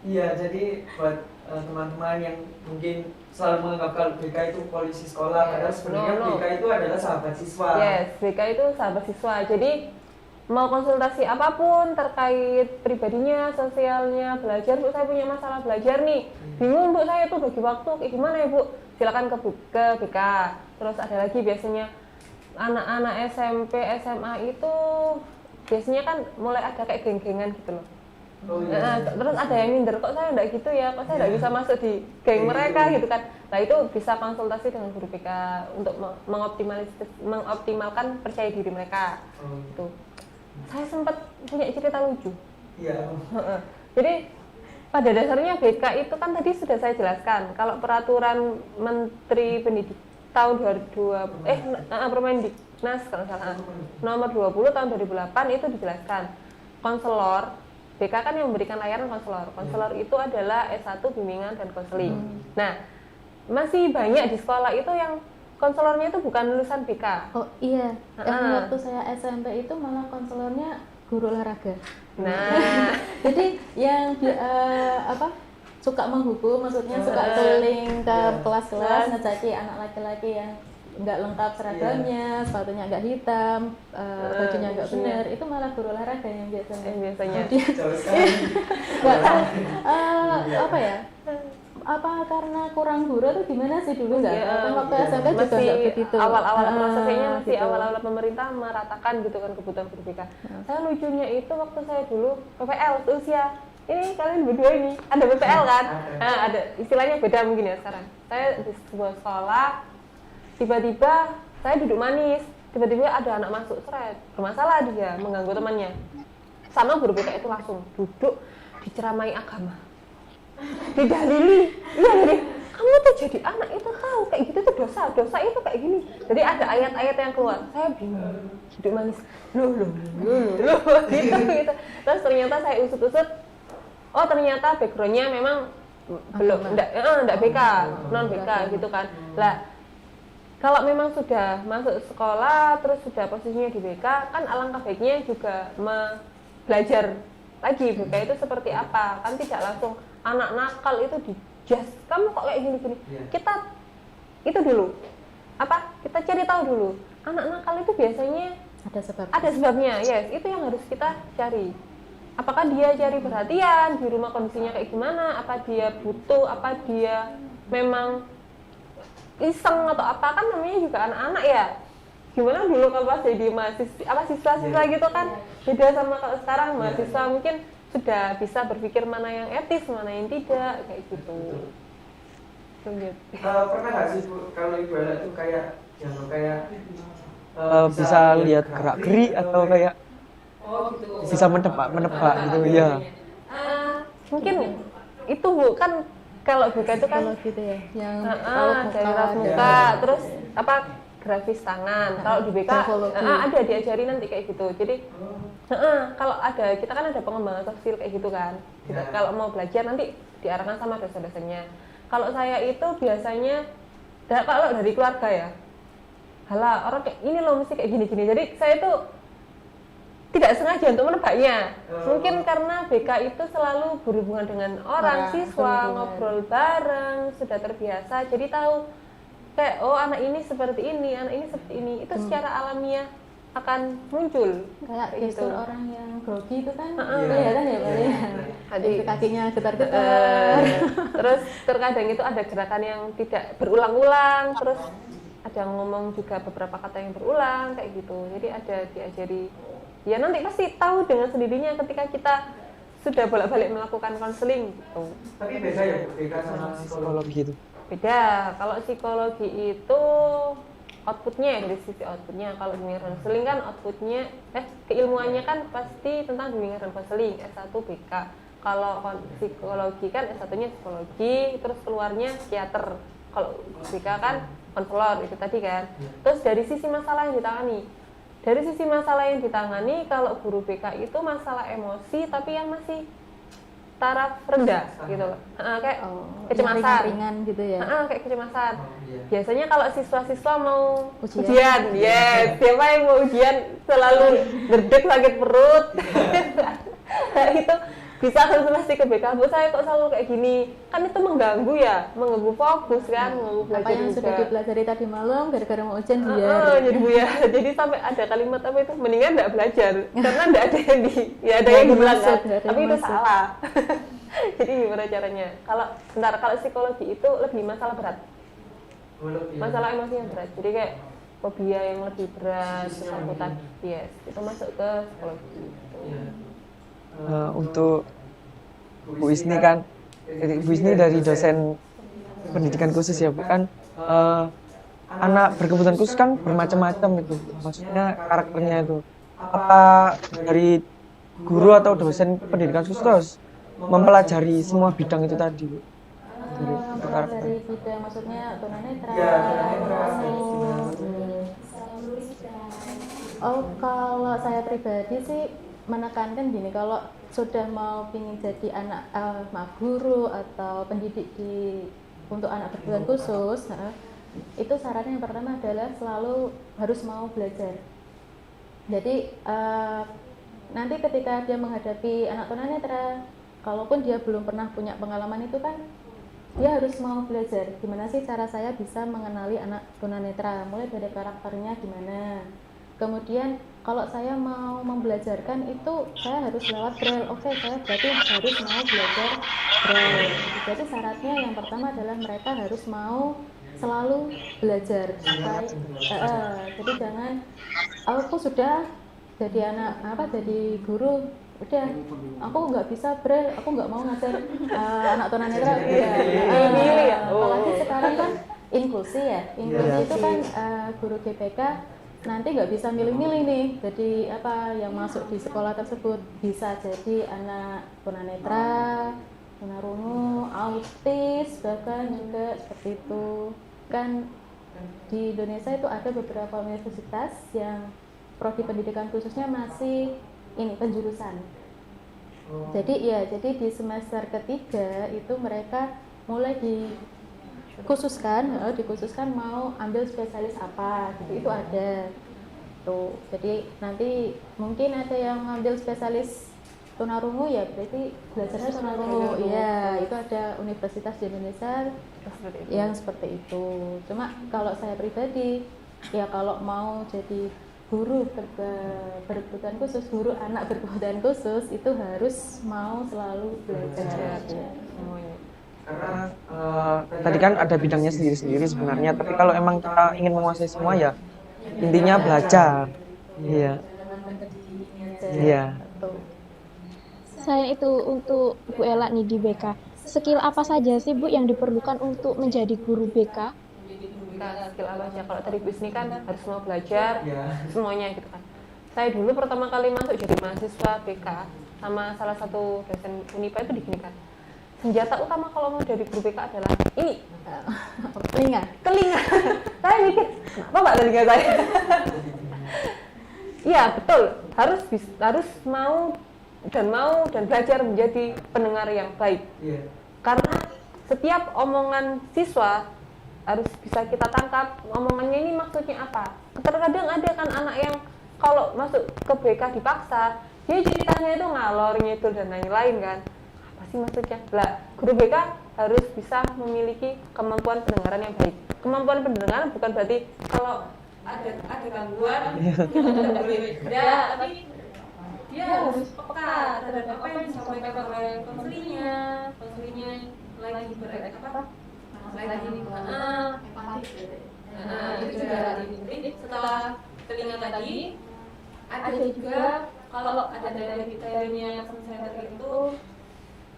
[SPEAKER 1] Iya, jadi buat teman-teman yang mungkin selalu menganggap kalau BK itu polisi sekolah, padahal sebenarnya
[SPEAKER 5] No.
[SPEAKER 1] BK itu adalah sahabat siswa.
[SPEAKER 5] Yes, BK itu sahabat siswa. Jadi mau konsultasi apapun terkait pribadinya, sosialnya, belajar, Bu, saya punya masalah belajar nih. Bingung Bu, saya tuh bagi waktu kayak gimana ya Bu? Silakan ke BK. Terus ada lagi biasanya anak-anak SMP, SMA itu biasanya kan mulai ada kayak geng-gengan gitu loh.
[SPEAKER 1] Oh
[SPEAKER 5] Nah, terus ada yang minder, kok saya enggak gitu ya, kok saya enggak bisa masuk di geng mereka gitu kan. Nah itu bisa konsultasi dengan guru BK untuk mengoptimalkan percaya diri mereka. Gitu. Saya sempat punya cerita lucu.
[SPEAKER 1] Iya.
[SPEAKER 5] Jadi pada dasarnya BK itu kan tadi sudah saya jelaskan, kalau peraturan Menteri Pendidik tahun 2020 Permendiknas kalau salah nomor 20 tahun 2008 itu dijelaskan konselor BK kan yang memberikan layanan konselor. Konselor itu adalah S1 bimbingan dan konseling. Nah, masih banyak di sekolah itu yang konselornya itu bukan lulusan BK.
[SPEAKER 6] Oh iya, yang waktu saya SMP itu malah konselornya guru olahraga.
[SPEAKER 5] Nah,
[SPEAKER 6] Jadi yang suka menghukum, maksudnya suka keliling ke kelas-kelas ngecaki anak laki-laki yang nggak lengkap seragamnya, sepatunya nggak hitam, bajunya nggak benar, itu malah guru olahraga yang biasanya.
[SPEAKER 5] biasanya.
[SPEAKER 6] Nggak tahu apa ya, apa karena kurang guru tuh gimana sih dulu nggak?
[SPEAKER 5] Iya,
[SPEAKER 6] Kan waktu SMP juga
[SPEAKER 5] masih
[SPEAKER 6] nggak begitu.
[SPEAKER 5] awal-awal prosesnya masih
[SPEAKER 6] gitu.
[SPEAKER 5] awal-awal pemerintah meratakan gitu kan kebutuhan guru BK. Saya lucunya itu waktu saya dulu PPL seusia ini kalian berdua ini ada PPL kan? Nah, ada istilahnya beda mungkin ya sekarang. Saya di sebuah sekolah tiba-tiba saya duduk manis, tiba-tiba ada anak masuk seret, bermasalah dia mengganggu temannya. Sama guru BK itu langsung duduk diceramai agama, didalili, iya jadi kamu tuh jadi anak itu tahu kayak gitu tuh dosa itu kayak gini. Jadi ada ayat-ayat yang keluar, saya bingung, duduk manis, loh gitu. Terus ternyata saya usut-usut, oh ternyata backgroundnya memang belum, enggak BK, non BK gitu kan. Lah kalau memang sudah masuk sekolah terus sudah posisinya di BK kan alangkah baiknya juga belajar lagi BK itu seperti apa, kan tidak langsung anak nakal itu dijudge kamu kok kayak gini-gini. Kita itu dulu apa, kita cari tahu dulu anak nakal itu biasanya ada sebabnya, yes, itu yang harus kita cari. Apakah dia cari perhatian di rumah, kondisinya kayak gimana, apa dia butuh, apa dia memang iseng atau apa, kan namanya juga anak-anak ya. Gimana dulu kalau pas jadi siswa gitu kan beda sama kalau sekarang. Mahasiswa mungkin sudah bisa berpikir mana yang etis, mana yang tidak, kayak gitu.
[SPEAKER 1] Pernah nggak sih Bu, kalau Ibu Ella itu kayak bisa lihat gerak-gerik atau kayak bisa menebak gitu ya?
[SPEAKER 5] Mungkin itu Bu, kan kalau BK itu kan
[SPEAKER 6] gitu ya, yang
[SPEAKER 5] dari raut muka, terus apa grafis tangan. Kalau di BK ada diajari nanti kayak gitu. Jadi kalau ada, kita kan ada pengembangan soft skill kayak gitu kan. Kalau mau belajar nanti diarahkan sama dosen-dosennya. Kalau saya itu biasanya kalau dari keluarga ya, halah orang kayak ini loh mesti kayak gini-gini. Jadi saya itu tidak sengaja untuk menebaknya. Mungkin karena BK itu selalu berhubungan dengan orang, siswa, ngobrol bareng, sudah terbiasa. Jadi tahu kayak oh anak ini seperti ini, anak ini seperti ini. Itu secara alamiah akan muncul.
[SPEAKER 6] Kayak gestur orang yang grogi itu kan
[SPEAKER 5] kelihatan
[SPEAKER 6] ya Pak ya.
[SPEAKER 5] Jadi
[SPEAKER 6] Kakinya getar-getar.
[SPEAKER 5] Terus terkadang itu ada gerakan yang tidak berulang-ulang, terus ada ngomong juga beberapa kata yang berulang kayak gitu. Jadi ada diajari. Ya nanti pasti tahu dengan sendirinya ketika kita sudah bolak-balik melakukan konseling gitu.
[SPEAKER 1] Tapi beda ya Bu, BK sama psikologi itu?
[SPEAKER 5] Beda. Kalau psikologi itu outputnya ya, dari sisi outputnya. Kalau bimbingan konseling kan outputnya keilmuannya kan pasti tentang bimbingan dan konseling S1 BK. Kalau psikologi kan S1-nya psikologi, terus keluarnya psikiater. Kalau BK kan konselor itu tadi kan. Terus dari sisi masalah yang ditangani, kalau guru BK itu masalah emosi tapi yang masih taraf rendah gitu loh. Kayak kecemasan
[SPEAKER 6] ringan gitu ya.
[SPEAKER 5] Kayak kecemasan. Biasanya kalau siswa-siswa mau ujian, yes, siapa yang mau ujian selalu gerdek sakit perut. Nah, itu bisa konsultasi ke BK. Bu, saya kok selalu kayak gini? Kan itu mengganggu ya, mengganggu fokus kan, mengganggu belajar
[SPEAKER 6] apa yang
[SPEAKER 5] juga.
[SPEAKER 6] sudah dipelajari tadi malam gara-gara mau ujian buyar.
[SPEAKER 5] Jadi buyar. Jadi sampai ada kalimat apa itu, mendingan enggak belajar karena enggak ada yang ada yang bilang kan. Tapi itu salah. Jadi gimana caranya? Kalau psikologi itu lebih masalah berat. Masalah emosi yang berat. Jadi kayak fobia yang lebih berat, ketakutan. Yes, itu masuk ke psikologi.
[SPEAKER 1] Untuk Bu Isni kan, Bu Isni dari dosen pendidikan khusus ya Bu, kan anak berkebutuhan khusus kan bermacam-macam itu, maksudnya karakternya itu. Apa dari guru atau dosen pendidikan khusus terus mempelajari semua bidang itu tadi Bu?
[SPEAKER 6] Dari bidang maksudnya tunanetra. Kalau saya pribadi sih menekankan gini, kalau sudah mau ingin jadi guru atau pendidik untuk anak berkebutuhan khusus, itu syaratnya yang pertama adalah selalu harus mau belajar. Jadi nanti ketika dia menghadapi anak tunanetra, kalaupun dia belum pernah punya pengalaman itu kan, dia harus mau belajar gimana sih cara saya bisa mengenali anak tunanetra, mulai dari karakternya gimana. Kemudian kalau saya mau membelajarkan itu saya harus lewat braille. Oke, saya berarti harus mau belajar braille. Jadi syaratnya yang pertama adalah mereka harus mau selalu belajar. Jadi jangan aku sudah jadi jadi guru, udah aku nggak bisa braille, aku nggak mau ngajar anak tunanetra. Apalagi sekarang kan inklusi ya, inklusi itu kan guru GPK nanti nggak bisa milih-milih nih, jadi yang masuk di sekolah tersebut bisa jadi anak tunanetra, tunarungu, autis, bahkan juga seperti itu. Kan di Indonesia itu ada beberapa universitas yang prodi pendidikan khususnya masih ini penjurusan. Jadi di semester ketiga itu mereka mulai dikhususkan mau ambil spesialis apa gitu, itu ada tuh. Jadi nanti mungkin ada yang ngambil spesialis tunarungu, ya berarti belajarnya tunarungu. Iya, itu ada universitas di Indonesia yang seperti itu. Cuma kalau saya pribadi ya kalau mau jadi guru berkebutuhan khusus, guru anak berkebutuhan khusus itu harus mau selalu belajar.
[SPEAKER 1] Karena tadi kan ada bidangnya sendiri-sendiri sebenarnya, tapi kalau emang kita ingin menguasai semua ya intinya belajar. Iya.
[SPEAKER 2] Selain itu untuk Bu Ella nih di BK, skill apa saja sih Bu yang diperlukan untuk menjadi guru BK?
[SPEAKER 5] Skill apa aja? Kalau tadi Bu Isni kan harus mau belajar semuanya gitu kan. Saya dulu pertama kali masuk jadi mahasiswa BK sama salah satu dosen Unipa itu diginikan. Senjata utama kalau mau jadi guru BK adalah ini, telinga. Saya mikir, apa Mbak telinga saya? Iya betul, harus mau dan belajar menjadi pendengar yang baik. Karena setiap omongan siswa harus bisa kita tangkap omongannya ini maksudnya apa. Terkadang ada kan anak yang kalau masuk ke BK dipaksa, dia ceritanya itu ngalor ngidul dan lain-lain kan. Apa sih maksudnya? Lah, guru BK harus bisa memiliki kemampuan pendengaran yang baik. Kemampuan pendengaran bukan berarti kalau ada gangguan kita tidak boleh. Ya, tapi dia harus peka terhadap apa yang disampaikan oleh konselingnya lagi itu juga jadi setelah telinga tadi ada juga kalau ada dari teorinya center itu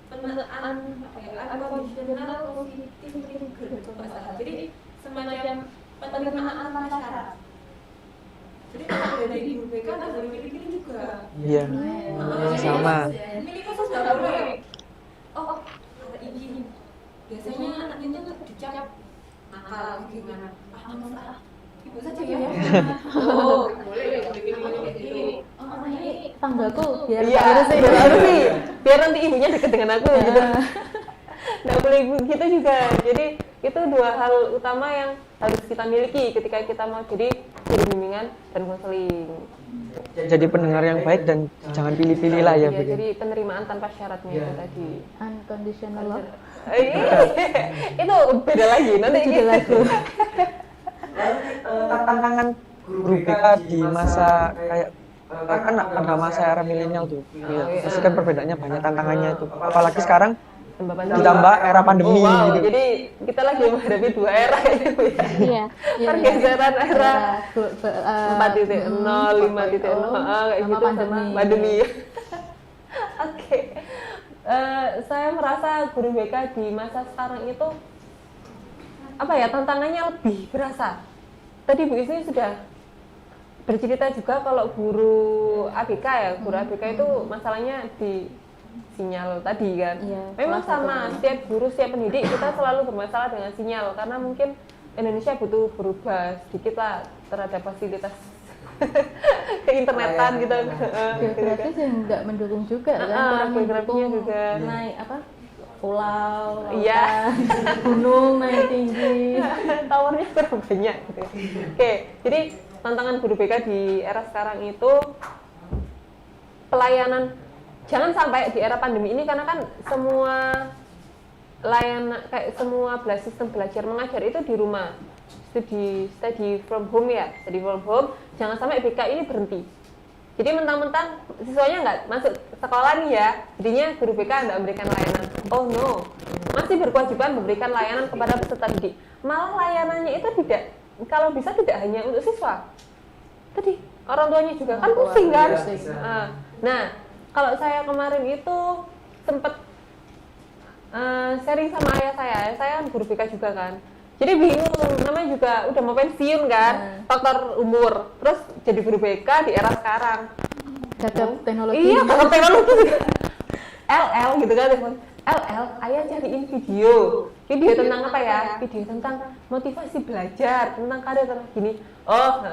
[SPEAKER 5] pemetaan unconditional positive thinker. Jadi semacam penerimaan tanpa syarat. Jadi kalau dari guru BK nggak boleh pilih juga.
[SPEAKER 1] Iya. Sama.
[SPEAKER 5] Pilih khusus nggak boleh. Oh, ada ini. Biasanya anak itu dicap nakal gimana? Ibu saja ya. Oh, boleh pilih ini. Oh, ini
[SPEAKER 6] Tanggaku biar
[SPEAKER 5] biar nanti ibunya dekat dengan aku gitu. Nggak boleh gitu juga. Jadi itu dua hal utama yang harus kita miliki ketika kita mau jadi guru bimbingan dan konseling.
[SPEAKER 1] Jadi pendengar yang baik dan jangan pilih-pilih lah ya.
[SPEAKER 5] Jadi penerimaan tanpa syaratnya itu tadi.
[SPEAKER 6] Unconditional love.
[SPEAKER 5] Itu beda lagi. Nanti
[SPEAKER 6] Itu lagu.
[SPEAKER 1] Tantangan guru BK di masa kayak kan ada masa era milenial tuh. Pasti kan perbedaannya banyak tantangannya itu. Apalagi sekarang ditambah era pandemi gitu.
[SPEAKER 5] Jadi kita lagi menghadapi dua era itu ya.
[SPEAKER 2] Iya.
[SPEAKER 5] Pergeseran era 4.0, 5.0 kayak gitu sama pandemi. Oke. Saya merasa guru BK di masa sekarang itu tantangannya lebih berasa. Tadi Bu Isni sudah bercerita juga kalau guru ABK ya, guru ABK itu masalahnya di sinyal tadi kan. Memang sama, setiap guru, setiap pendidik kita selalu bermasalah dengan sinyal karena mungkin Indonesia butuh berubah sedikit lah terhadap fasilitas keinternetan gitu.
[SPEAKER 6] Geografis yang nggak mendukung juga kan,
[SPEAKER 5] geografinya juga
[SPEAKER 6] naik pulau,
[SPEAKER 5] iya,
[SPEAKER 6] gunung naik tinggi,
[SPEAKER 5] towernya kurang banyak gitu. Oke, jadi tantangan guru BK di era sekarang itu pelayanan. Jangan sampai di era pandemi ini karena kan semua layanan kayak semua sistem belajar mengajar itu di rumah, study from home ya, study from home. Jangan sampai BK ini berhenti. Jadi mentang-mentang siswanya nggak masuk sekolah nih ya, jadinya guru BK nggak memberikan layanan. Oh no, masih berkewajiban memberikan layanan kepada peserta didik. Malah layanannya itu tidak, kalau bisa tidak hanya untuk siswa. Tadi orang tuanya juga kan pusing kan. Nah, kalau saya kemarin itu sempat sharing sama ayah saya kan guru BK juga kan. Jadi bingung, namanya juga udah mau pensiun kan, faktor umur. Terus jadi guru BK di era sekarang.
[SPEAKER 6] Gagap teknologi.
[SPEAKER 5] Iya, gagap teknologi juga. LL gitu kan, LL, ayah cariin video tentang apa ya? Video tentang motivasi belajar, tentang karir gini. Oh,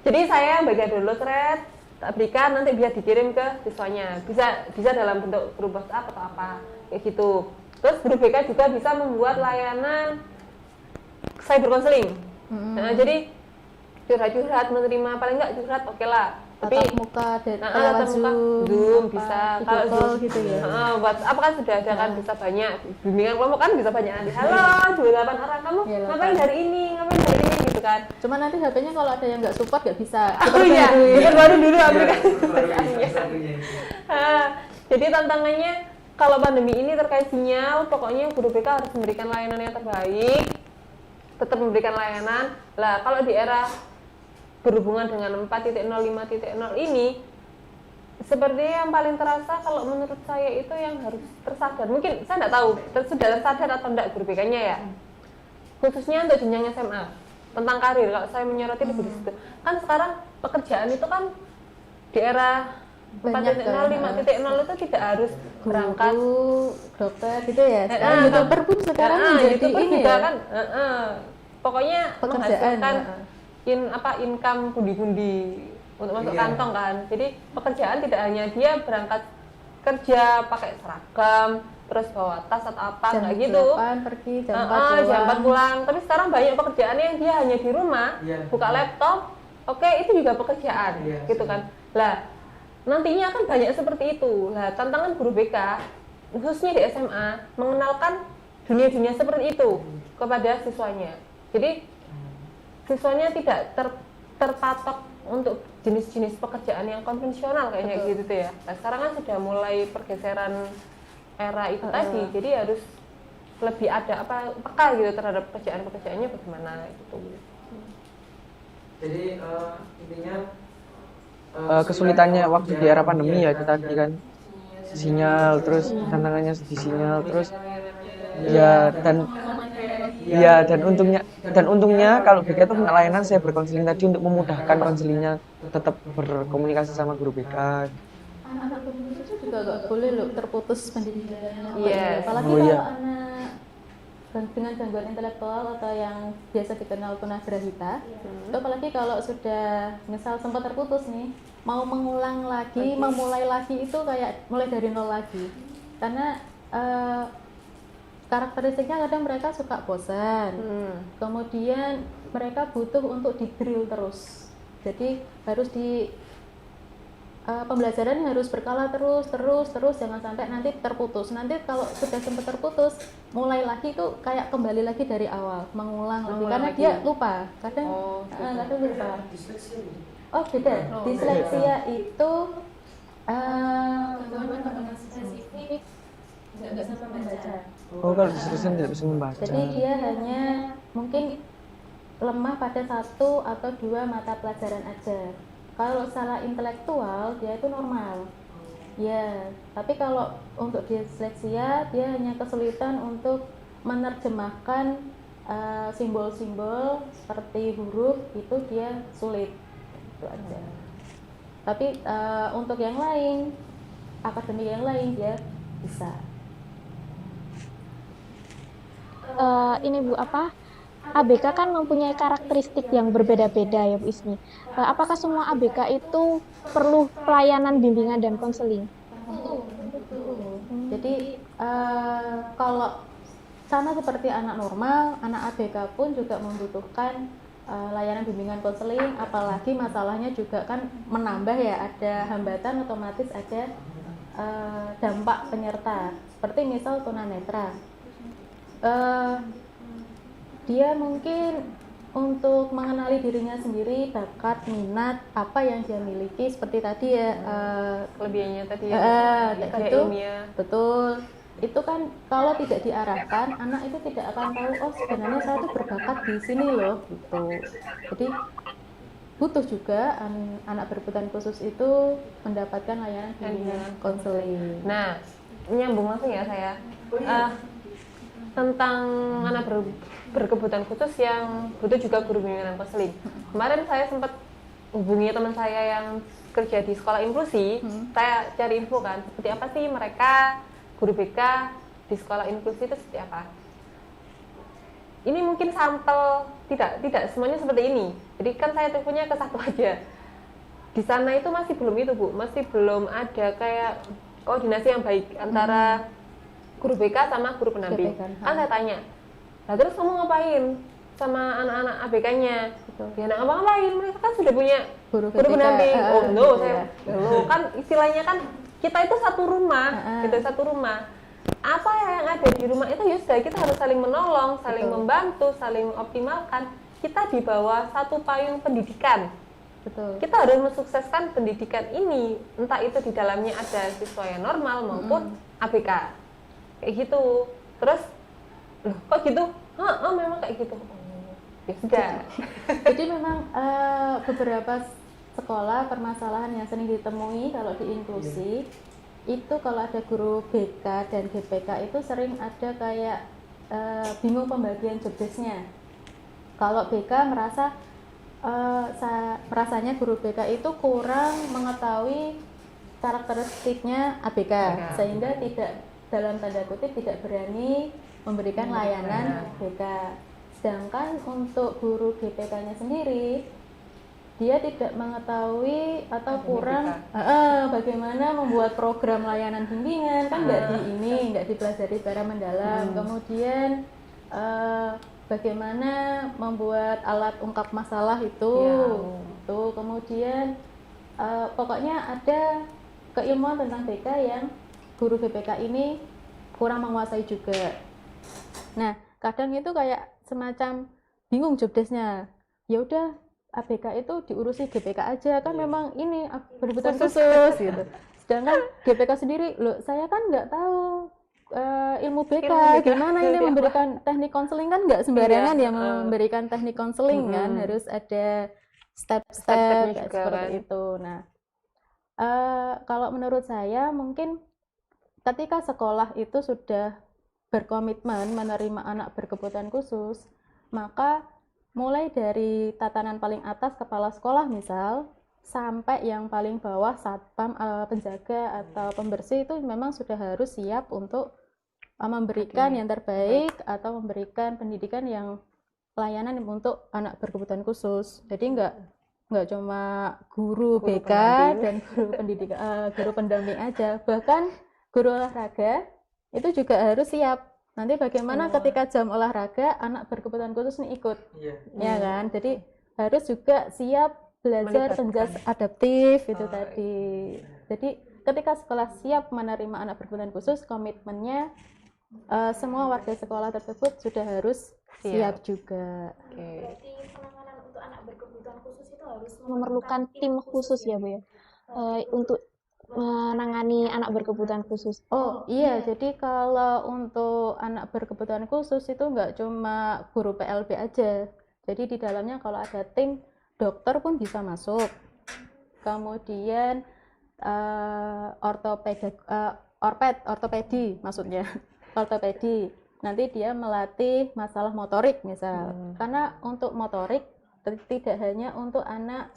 [SPEAKER 5] jadi saya baca dulu thread, tak berikan nanti biar dikirim ke siswanya. Bisa dalam bentuk grup WhatsApp atau apa kayak gitu. Terus guru BK juga bisa membuat layanan cyber counseling. Nah, jadi curhat-curhat, menerima paling enggak curhat oke lah. Tapi
[SPEAKER 6] tatap muka dari
[SPEAKER 5] tatap muka Zoom bisa. Kalau
[SPEAKER 6] call gitu ya.
[SPEAKER 5] WhatsApp kan sudah ada kan, bisa banyak. Bimbingan kelompok kan bisa banyak nanti. Halo, 28 orang kamu
[SPEAKER 6] Ya,
[SPEAKER 5] ngapain hari ini gitu kan.
[SPEAKER 6] Cuma nanti HP-nya kalau ada yang nggak support nggak bisa.
[SPEAKER 5] Oh iya, biar baru dulu aplikasinya. Jadi tantangannya kalau pandemi ini terkait sinyal, pokoknya guru BK harus memberikan layanan yang terbaik, tetap memberikan layanan. Lah kalau di era berhubungan dengan 4.0, 5.0 ini, sepertinya yang paling terasa kalau menurut saya itu yang harus tersadar. Mungkin saya nggak tahu sudah tersadar atau enggak guru BK-nya ya. Khususnya untuk jenjang SMA tentang karir. Kalau saya menyoroti lebih di situ. Kan sekarang pekerjaan itu kan di era 4.0, 5.0 itu tidak harus berangkat
[SPEAKER 6] dokter gitu ya. Sekarang YouTuber pun sekarang menjadi
[SPEAKER 5] YouTuber
[SPEAKER 6] ini
[SPEAKER 5] juga
[SPEAKER 6] ya.
[SPEAKER 5] kan pokoknya
[SPEAKER 6] Pekerjaan,
[SPEAKER 5] menghasilkan income pundi-pundi untuk masuk kantong kan. Jadi pekerjaan tidak hanya dia berangkat kerja pakai seragam terus bawa tas atau apa,
[SPEAKER 6] Jam
[SPEAKER 5] nggak gitu.
[SPEAKER 6] 8 pergi, jam 4 pulang.
[SPEAKER 5] Jam 4 pulang. Tapi sekarang banyak pekerjaan yang dia hanya di rumah, buka laptop, oke, itu juga pekerjaan, gitu kan. Lah, nantinya akan banyak seperti itu. Lah, tantangan guru BK, khususnya di SMA, mengenalkan dunia-dunia seperti itu kepada siswanya. Jadi, siswanya tidak terpatok untuk jenis-jenis pekerjaan yang konvensional kayaknya gitu tuh ya. Nah, sekarang kan sudah mulai pergeseran era itu tadi, jadi harus lebih ada peka gitu terhadap pekerjaannya bagaimana gitu.
[SPEAKER 1] Jadi intinya kesulitannya waktu di era pandemi ya itu tadi kan sinyal, terus tantangannya di sinyal, terus dan untungnya kalau BK itu punya layanan saya berkonseling tadi untuk memudahkan konselingnya tetap berkomunikasi sama guru BK.
[SPEAKER 6] Anak itu juga nggak boleh loh terputus pendidikannya.
[SPEAKER 5] Yes.
[SPEAKER 6] Apalagi kalau anak dengan gangguan intelektual atau yang biasa dikenal tunagrahita, itu apalagi kalau sudah misal sempat terputus nih, mau mengulang lagi, memulai lagi itu kayak mulai dari nol lagi. Karena karakteristiknya kadang mereka suka bosan, kemudian mereka butuh untuk di-drill terus. Jadi harus pembelajaran harus berkala terus, jangan sampai nanti terputus. Nanti kalau sudah sempat terputus, mulai lagi itu kayak kembali lagi dari awal, mengulang lagi karena dia lupa. Kadang lupa. Oh beda. Disleksia itu gangguan spesifik nggak bisa membaca.
[SPEAKER 1] Oh, kalau disleksia tidak bisa membaca.
[SPEAKER 6] Jadi dia hanya mungkin lemah pada 1 atau 2 mata pelajaran aja. Kalau secara intelektual dia itu normal, ya. Tapi kalau untuk disleksia dia hanya kesulitan untuk menerjemahkan simbol-simbol seperti huruf itu dia sulit, itu aja. Tapi untuk yang lain, akademik yang lain dia bisa.
[SPEAKER 2] Ini Bu, ABK kan mempunyai karakteristik yang berbeda-beda ya Bu Ismi. Apakah semua ABK itu perlu pelayanan bimbingan dan konseling?
[SPEAKER 6] Jadi kalau sama seperti anak normal, anak ABK pun juga membutuhkan layanan bimbingan konseling, apalagi masalahnya juga kan menambah ya, ada hambatan otomatis ada dampak penyerta, seperti misal tunanetra. Dia mungkin untuk mengenali dirinya sendiri, bakat, minat, apa yang dia miliki, seperti tadi ya,
[SPEAKER 5] Kelebihannya tadi ya,
[SPEAKER 6] kayak
[SPEAKER 5] kayak
[SPEAKER 6] gitu.
[SPEAKER 5] ilmiah.
[SPEAKER 6] Betul. Itu kan kalau tidak diarahkan, anak itu tidak akan tahu, oh sebenarnya saya tuh berbakat di sini loh, gitu. Jadi butuh juga anak berkebutuhan khusus itu mendapatkan layanan bimbingan konseling.
[SPEAKER 5] Nah, nyambung langsung ya saya. Tentang anak berkebutuhan khusus yang butuh juga guru bimbingan konseling. Kemarin saya sempat hubungi teman saya yang kerja di sekolah inklusi. Saya cari info kan, seperti apa sih mereka guru BK di sekolah inklusi itu seperti apa. Ini mungkin sampel, tidak semuanya seperti ini. Jadi kan saya punya ke satu aja. Di sana itu masih belum itu Bu, masih belum ada kayak koordinasi yang baik antara guru BK sama guru pendamping. Kan saya tanya, nah terus kamu ngapain sama anak-anak ABK-nya? Ya nggak ngapa-ngapain, mereka kan sudah punya guru pendamping. Oh no, saya kan istilahnya kan kita itu satu rumah, apa yang ada di rumah itu ya sudah, kita harus saling menolong, saling membantu, saling mengoptimalkan. Kita di bawah satu payung pendidikan.
[SPEAKER 6] Betul.
[SPEAKER 5] Kita harus mensukseskan pendidikan ini, entah itu di dalamnya ada siswa yang normal maupun ABK. Kayak gitu. Terus loh kok gitu? Memang kayak gitu. Ya sudah.
[SPEAKER 6] Jadi memang beberapa sekolah permasalahan yang sering ditemui kalau di inklusi itu kalau ada guru BK dan GPK itu sering ada kayak bingung pembagian job desk-nya. Kalau BK merasanya guru BK itu kurang mengetahui karakteristiknya ABK sehingga tidak, dalam tanda kutip, tidak berani memberikan layanan BK. Sedangkan untuk guru GPK-nya sendiri, dia tidak mengetahui atau kurang bagaimana membuat program layanan bimbingan, kan nggak dipelajari secara mendalam. Kemudian bagaimana membuat alat ungkap masalah itu. Kemudian pokoknya ada keilmuan tentang BK yang guru GPK ini kurang menguasai juga. Nah, kadang itu kayak semacam bingung job desk-nya. Ya udah, ABK itu diurusi GPK aja, kan memang ini berkebutuhan khusus gitu. Sedangkan GPK sendiri, loh saya kan nggak tahu ilmu BK, gimana ini memberikan teknik konseling, kan nggak sembarangan ya memberikan teknik konseling kan, harus ada step-step seperti itu. Nah, kalau menurut saya mungkin ketika sekolah itu sudah berkomitmen menerima anak berkebutuhan khusus, maka mulai dari tatanan paling atas kepala sekolah misal sampai yang paling bawah satpam, penjaga atau pembersih itu memang sudah harus siap untuk memberikan yang terbaik atau memberikan pendidikan yang layanan untuk anak berkebutuhan khusus. Jadi nggak cuma guru BK dan guru pendamping aja, bahkan guru olahraga itu juga harus siap. Nanti bagaimana ketika jam olahraga anak berkebutuhan khusus nih ikut, ya kan? Jadi harus juga siap belajar penjas adaptif itu tadi. Jadi ketika sekolah siap menerima anak berkebutuhan khusus, komitmennya semua warga sekolah tersebut sudah harus siap juga.
[SPEAKER 2] Berarti penanganan untuk anak berkebutuhan khusus itu harus memerlukan tim khusus ya Bu ya, untuk menangani anak berkebutuhan khusus.
[SPEAKER 6] Oh iya, jadi kalau untuk anak berkebutuhan khusus itu nggak cuma guru PLB aja. Jadi di dalamnya kalau ada tim, dokter pun bisa masuk. Kemudian ortopedi maksudnya, ortopedi. Nanti dia melatih masalah motorik misal. Karena untuk motorik tidak hanya untuk anak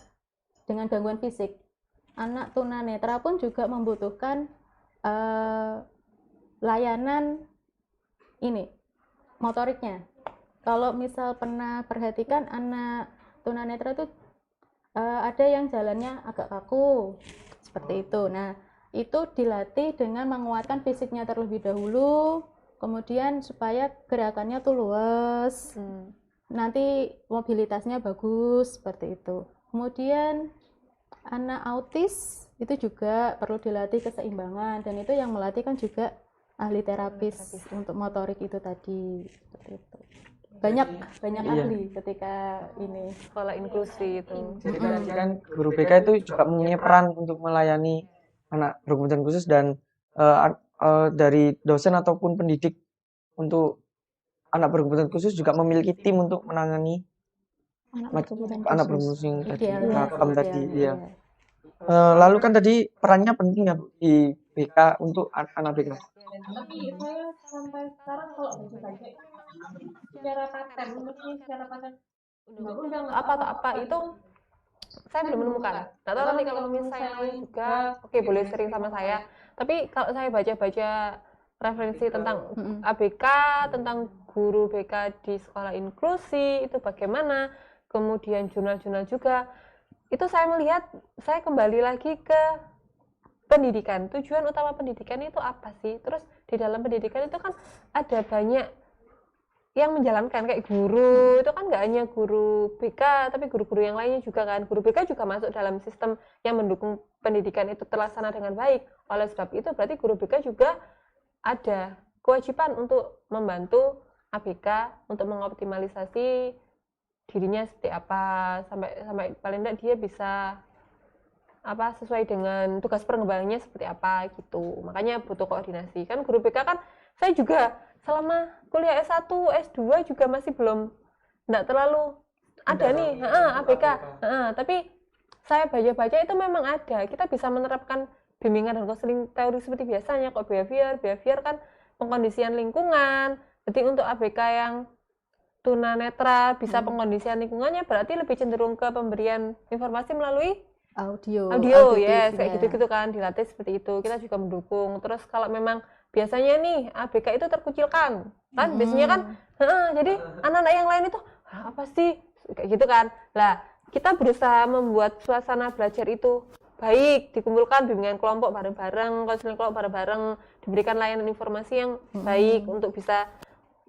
[SPEAKER 6] dengan gangguan fisik. Anak tunanetra pun juga membutuhkan layanan ini motoriknya. Kalau misal pernah perhatikan anak tunanetra itu ada yang jalannya agak kaku seperti itu. Nah, itu dilatih dengan menguatkan fisiknya terlebih dahulu, kemudian supaya gerakannya tuh luas, nanti mobilitasnya bagus seperti itu. Kemudian anak autis itu juga perlu dilatih keseimbangan, dan itu yang melatih kan juga ahli terapis untuk motorik itu tadi, seperti itu. banyak
[SPEAKER 1] Iya.
[SPEAKER 6] ahli ketika ini.
[SPEAKER 5] Sekolah inklusi itu.
[SPEAKER 1] Jadi tadi kan guru BK itu juga mempunyai peran untuk melayani anak berkebutuhan khusus dan dari dosen ataupun pendidik untuk anak berkebutuhan khusus juga memiliki tim untuk menangani anak berkebutuhan khusus yang tadi
[SPEAKER 6] Idealnya,
[SPEAKER 1] rakam tadi.
[SPEAKER 6] idealnya,
[SPEAKER 1] Iya.
[SPEAKER 6] iya.
[SPEAKER 1] Lalu kan tadi perannya penting ya Bu, di BK untuk anak BK.
[SPEAKER 3] Tapi saya sampai sekarang kalau baca baca itu secara paten, menurutnya secara paten undang-undang
[SPEAKER 5] Atau apa itu saya belum menemukan. Nggak tahu nanti kalau pemirsa yang lain juga, oke boleh sharing sama saya. Tapi kalau saya baca-baca referensi tentang ABK, tentang guru BK di sekolah inklusi itu bagaimana, kemudian jurnal-jurnal juga, itu saya melihat, saya kembali lagi ke pendidikan. Tujuan utama pendidikan itu apa sih? Terus di dalam pendidikan itu kan ada banyak yang menjalankan, kayak guru itu kan nggak hanya guru BK tapi guru-guru yang lainnya juga kan. Guru BK juga masuk dalam sistem yang mendukung pendidikan itu terlaksana dengan baik. Oleh sebab itu berarti guru BK juga ada kewajiban untuk membantu ABK untuk mengoptimalisasi dirinya seperti apa, sampai paling tidak dia bisa apa sesuai dengan tugas pengembangannya seperti apa gitu. Makanya butuh koordinasi. Kan guru BK kan saya juga selama kuliah S1, S2 juga masih belum enggak terlalu ada nih, ABK. Tapi saya baca-baca itu memang ada. Kita bisa menerapkan bimbingan dan konseling teori seperti biasanya kok. Behavior kan pengkondisian lingkungan. Jadi untuk ABK yang tunanetra bisa pengkondisian lingkungannya berarti lebih cenderung ke pemberian informasi melalui audio yes, kayak gitu-gitu kan, dilatih seperti itu. Kita juga mendukung. Terus kalau memang biasanya nih ABK itu terkucilkan kan, biasanya kan jadi anak-anak yang lain itu apa sih kayak gitu kan. Lah kita berusaha membuat suasana belajar itu baik, dikumpulkan bimbingan kelompok bareng-bareng, konseling kelompok bareng-bareng, diberikan layanan informasi yang baik untuk bisa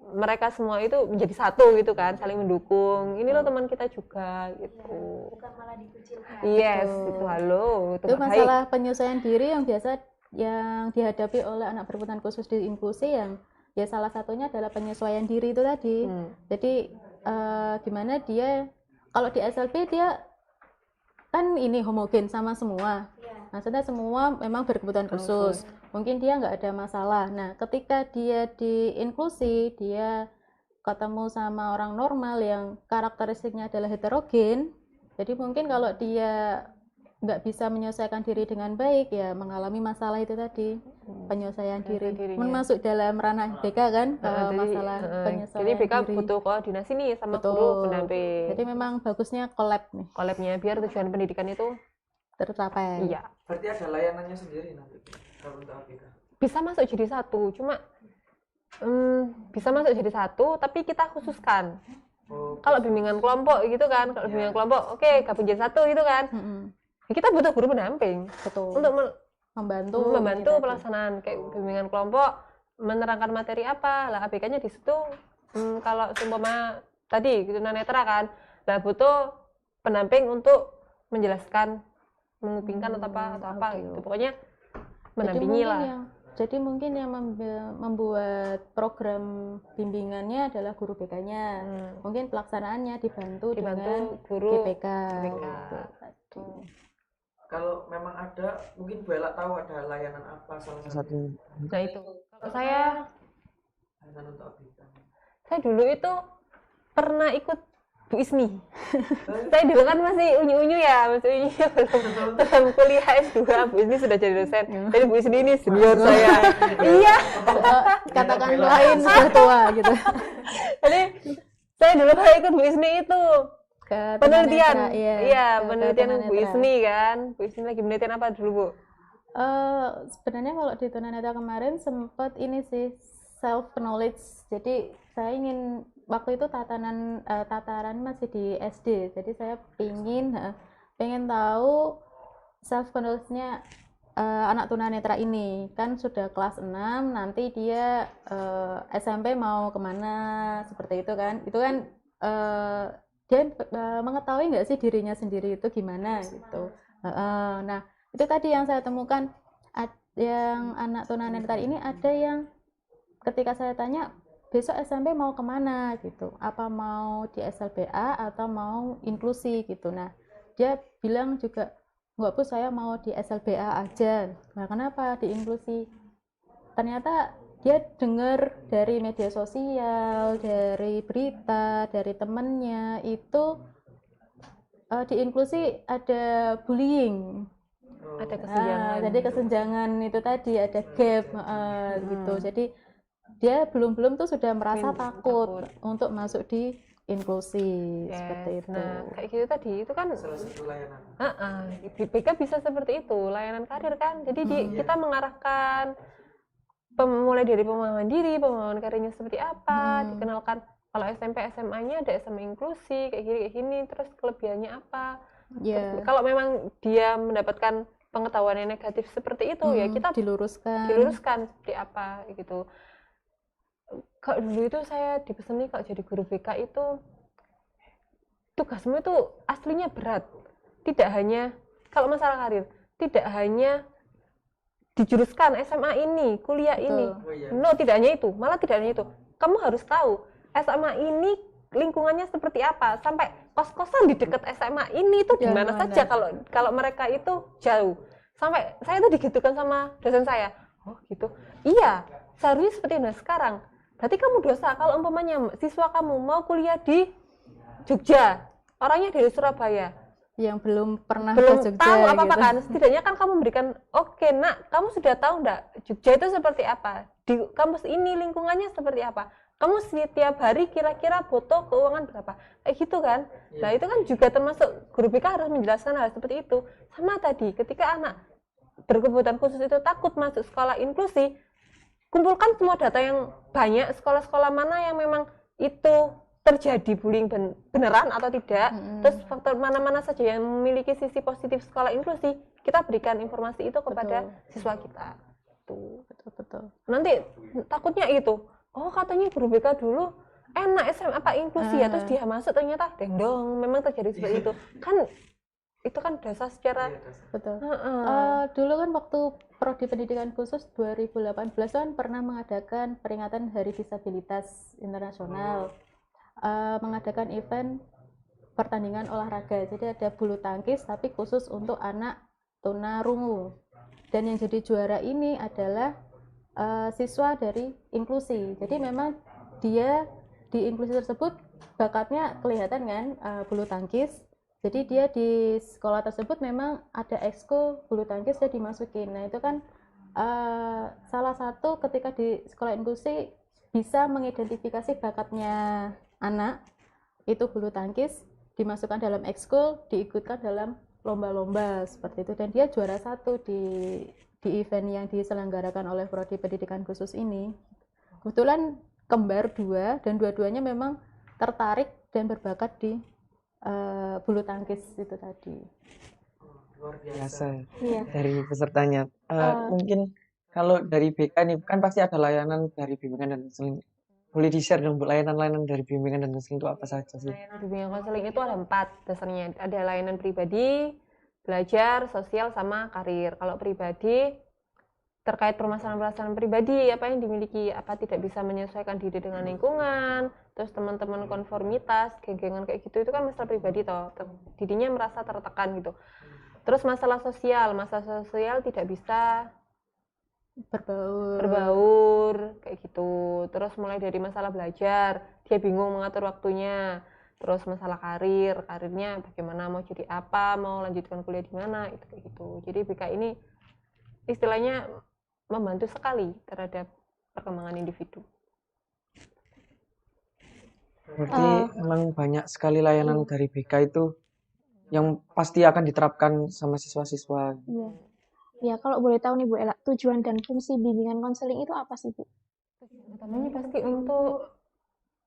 [SPEAKER 5] mereka semua itu menjadi satu gitu kan, saling mendukung. Ini loh teman kita juga gitu.
[SPEAKER 2] Bukan malah dikucilkan.
[SPEAKER 5] Yes, itu halo.
[SPEAKER 6] Itu masalah penyesuaian diri yang biasa yang dihadapi oleh anak berkebutuhan khusus di inklusi, yang ya salah satunya adalah penyesuaian diri itu tadi. Jadi gimana dia kalau di SLB dia kan ini homogen sama semua. Maksudnya semua memang berkebutuhan khusus. Mungkin dia nggak ada masalah. Nah, ketika dia di inklusi, dia ketemu sama orang normal yang karakteristiknya adalah heterogen. Jadi mungkin kalau dia nggak bisa menyelesaikan diri dengan baik, ya mengalami masalah itu tadi, penyelesaian diri. Masuk dalam ranah BK kan, masalah penyelesaian
[SPEAKER 5] jadi BK
[SPEAKER 6] diri.
[SPEAKER 5] butuh koordinasi nih sama guru pendamping.
[SPEAKER 6] Jadi memang bagusnya collab nih.
[SPEAKER 5] Collabnya biar tujuan pendidikan itu
[SPEAKER 6] tercapai.
[SPEAKER 5] Iya.
[SPEAKER 1] Berarti ada layanannya sendiri nanti kalau untuk ABK.
[SPEAKER 5] Bisa masuk jadi satu, cuma bisa masuk jadi satu, tapi kita khususkan. Kalau bimbingan kelompok gitu kan, kalau bimbingan kelompok, oke, gabung jadi satu gitu kan. Kita butuh guru pendamping.
[SPEAKER 6] Betul.
[SPEAKER 5] Untuk
[SPEAKER 6] membantu
[SPEAKER 5] pelaksanaan kayak bimbingan kelompok, menerangkan materi apa, lah ABK-nya di situ. Kalau seumpama tadi gitu netra kan, lah butuh pendamping untuk menjelaskan, mengupingkan atau apa gitu. Pokoknya mendampingi lah.
[SPEAKER 6] Jadi mungkin yang membuat program bimbingannya adalah guru BK-nya. Mungkin pelaksanaannya dibantu dengan
[SPEAKER 5] guru
[SPEAKER 6] GPK.
[SPEAKER 5] Gitu.
[SPEAKER 1] Kalau memang ada, mungkin Bu Ella tahu ada layanan apa salah satunya.
[SPEAKER 5] Nah itu. Kalau saya
[SPEAKER 1] Layanan untuk ABK.
[SPEAKER 5] Saya dulu itu pernah ikut Bu Isni. Saya dulu kan masih unyu-unyu ya, belum kuliah S2. Bu Isni sudah jadi dosen. Jadi Bu Isni ini senior saya. Iya.
[SPEAKER 6] Katakan lain sudah tua gitu.
[SPEAKER 5] Jadi saya dulu pernah ikut Bu Isni itu. Penelitian. Penelitian Bu Isni kan. Bu Isni lagi penelitian apa dulu, Bu?
[SPEAKER 6] Sebenarnya kalau di tunanetra kemarin sempat ini sih self knowledge. Jadi saya ingin waktu itu tataran masih di SD, jadi saya pengen tahu self knowledge-nya anak tunanetra ini. Kan sudah kelas 6, nanti dia SMP mau kemana, seperti itu kan. Itu kan dia mengetahui nggak sih dirinya sendiri itu gimana gitu. Nah itu tadi yang saya temukan, yang anak tunanetra ini ada yang ketika saya tanya besok SMP mau kemana gitu, apa mau di SLBA atau mau inklusi gitu. Nah dia bilang juga, nggak Bu, saya mau di SLBA aja. Nah kenapa di inklusi? Ternyata dia dengar dari media sosial, dari berita, dari temennya itu di inklusi ada bullying.
[SPEAKER 5] Ada kesenjangan.
[SPEAKER 6] Jadi kesenjangan itu tadi ada gap gitu. Jadi dia belum tuh sudah merasa takut untuk masuk di inklusi seperti itu.
[SPEAKER 5] Nah, kayak gitu tadi itu kan
[SPEAKER 1] Salah satu layanan.
[SPEAKER 5] BK bisa seperti itu, layanan karir kan. Jadi kita mengarahkan mulai dari pemahaman diri, pemahaman karirnya seperti apa, dikenalkan kalau SMP SMA-nya ada SMA inklusi kayak gini, terus kelebihannya apa. Terus, kalau memang dia mendapatkan pengetahuan yang negatif seperti itu ya kita diluruskan seperti apa gitu. Kalau dulu itu saya dipeseni kalau jadi guru BK itu tugasmu itu aslinya berat. Tidak hanya kalau masalah karir, tidak hanya dijuruskan SMA ini, kuliah ini. No, tidak hanya itu, malah tidak hanya itu. Kamu harus tahu SMA ini lingkungannya seperti apa, sampai kos-kosan di dekat SMA ini itu di mana saja kalau mereka itu jauh. Sampai saya itu digitukan sama dosen saya. Oh, gitu. Iya, seharusnya seperti ini sekarang. Berarti kamu dosa kalau umpamanya siswa kamu mau kuliah di Jogja, orangnya dari Surabaya.
[SPEAKER 6] Yang belum pernah
[SPEAKER 5] belum
[SPEAKER 6] ke Jogja
[SPEAKER 5] tahu apa-apa
[SPEAKER 6] gitu.
[SPEAKER 5] kan, setidaknya kan kamu memberikan, oke nak, kamu sudah tahu enggak Jogja itu seperti apa, di kampus ini lingkungannya seperti apa, kamu setiap hari kira-kira butuh keuangan berapa, kayak gitu kan. Nah itu kan juga termasuk guru BK harus menjelaskan hal seperti itu. Sama tadi ketika anak berkebutuhan khusus itu takut masuk sekolah inklusi, kumpulkan semua data yang banyak, sekolah-sekolah mana yang memang itu terjadi bullying beneran atau tidak, terus faktor mana-mana saja yang memiliki sisi positif sekolah inklusi, kita berikan informasi itu kepada siswa kita. Tuh.
[SPEAKER 6] Betul.
[SPEAKER 5] Nanti takutnya itu, oh katanya guru BK dulu enak SMA apa inklusi ya, terus dia masuk ternyata dong memang terjadi seperti itu. Kan itu kan dasar secara
[SPEAKER 6] betul. Dulu kan waktu Prodi Pendidikan Khusus 2018 kan pernah mengadakan peringatan Hari Disabilitas Internasional. Mengadakan event pertandingan olahraga, jadi ada bulu tangkis tapi khusus untuk anak tunarungu, dan yang jadi juara ini adalah siswa dari inklusi. Jadi memang dia di inklusi tersebut bakatnya kelihatan kan, bulu tangkis, jadi dia di sekolah tersebut memang ada ekskul bulu tangkis, dia dimasukin. Nah itu kan salah satu ketika di sekolah inklusi bisa mengidentifikasi bakatnya anak itu bulu tangkis, dimasukkan dalam ekskul, diikutkan dalam lomba-lomba seperti itu, dan dia juara 1 di event yang diselenggarakan oleh Prodi Pendidikan Khusus ini. Kebetulan kembar 2 dan dua-duanya memang tertarik dan berbakat di bulu tangkis itu tadi.
[SPEAKER 1] Luar biasa
[SPEAKER 2] Iya.
[SPEAKER 1] dari pesertanya. Mungkin kalau dari BK ini kan pasti ada layanan dari bimbingan dan konseling. Boleh di-share dong, Bu, layanan-layanan dari bimbingan dan konseling itu apa saja sih?
[SPEAKER 5] Layanan bimbingan konseling itu ada 4 dasarnya. Ada layanan pribadi, belajar, sosial, sama karir. Kalau pribadi, terkait permasalahan-permasalahan pribadi, apa yang dimiliki, apa tidak bisa menyesuaikan diri dengan lingkungan, terus teman-teman konformitas, geng-gengan kayak gitu, itu kan masalah pribadi toh. Dirinya merasa tertekan gitu. Terus masalah sosial tidak bisa berbaur kayak gitu. Terus mulai dari masalah belajar, dia bingung mengatur waktunya. Terus masalah karirnya bagaimana, mau jadi apa, mau lanjutkan kuliah di mana, itu kayak gitu. Jadi BK ini istilahnya membantu sekali terhadap perkembangan individu.
[SPEAKER 1] Berarti memang banyak sekali layanan dari BK itu yang pasti akan diterapkan sama siswa-siswa.
[SPEAKER 2] Iya. Ya, kalau boleh tahu nih Bu Ella, tujuan dan fungsi bimbingan konseling itu apa sih Bu?
[SPEAKER 5] Utamanya pasti untuk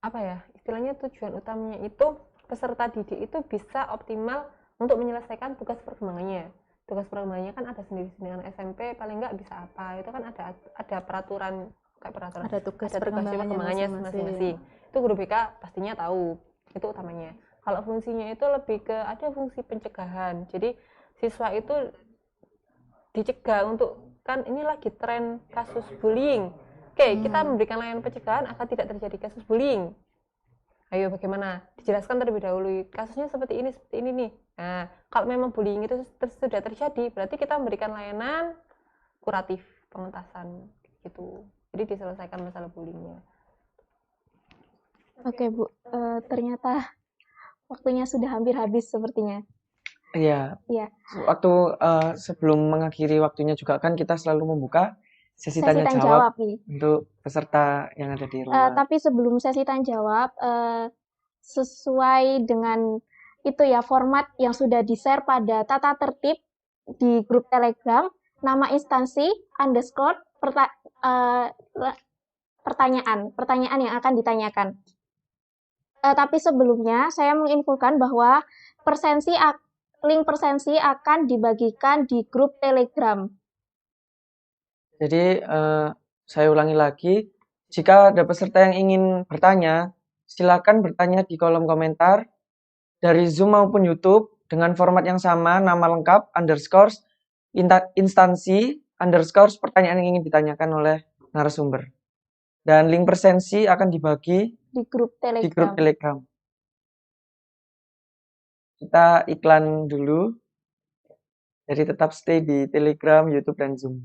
[SPEAKER 5] apa ya? Istilahnya tujuan utamanya itu peserta didik itu bisa optimal untuk menyelesaikan tugas perkembangannya. Tugas perkembangannya kan ada sendiri dengan SMP, paling nggak bisa apa? Itu kan ada peraturan, kayak peraturan.
[SPEAKER 6] Ada tugas
[SPEAKER 5] perkembangannya masing-masing. Itu guru BK pastinya tahu. Itu utamanya. Kalau fungsinya itu lebih ke ada fungsi pencegahan. Jadi siswa itu dicegah untuk, kan ini lagi tren kasus bullying. Oke, kita memberikan layanan pencegahan agar tidak terjadi kasus bullying. Ayo bagaimana? Dijelaskan terlebih dahulu, kasusnya seperti ini nih. Nah, kalau memang bullying itu sudah terjadi, berarti kita memberikan layanan kuratif, pengentasan gitu. Jadi diselesaikan masalah bullyingnya.
[SPEAKER 2] Oke Bu, ternyata waktunya sudah hampir habis sepertinya.
[SPEAKER 1] Iya.
[SPEAKER 2] Iya.
[SPEAKER 1] Waktu sebelum mengakhiri waktunya juga kan kita selalu membuka sesi
[SPEAKER 2] Sesi
[SPEAKER 1] tanya
[SPEAKER 2] tanya
[SPEAKER 1] jawab
[SPEAKER 2] jawab nih.
[SPEAKER 1] untuk peserta yang ada di rumah.
[SPEAKER 2] Tapi sebelum sesi tanya jawab, sesuai dengan itu ya format yang sudah di-share pada tata tertib di grup Telegram, nama instansi underscore pertanyaan yang akan ditanyakan. Tapi sebelumnya saya menginfokan bahwa link presensi akan dibagikan di grup Telegram.
[SPEAKER 1] Jadi saya ulangi lagi, jika ada peserta yang ingin bertanya, silakan bertanya di kolom komentar dari Zoom maupun YouTube dengan format yang sama, nama lengkap, underscore, instansi, underscore, pertanyaan yang ingin ditanyakan oleh narasumber. Dan link presensi akan dibagi
[SPEAKER 2] Di grup Telegram.
[SPEAKER 1] di grup Telegram. Kita iklan dulu. Jadi tetap stay di Telegram, YouTube, dan Zoom.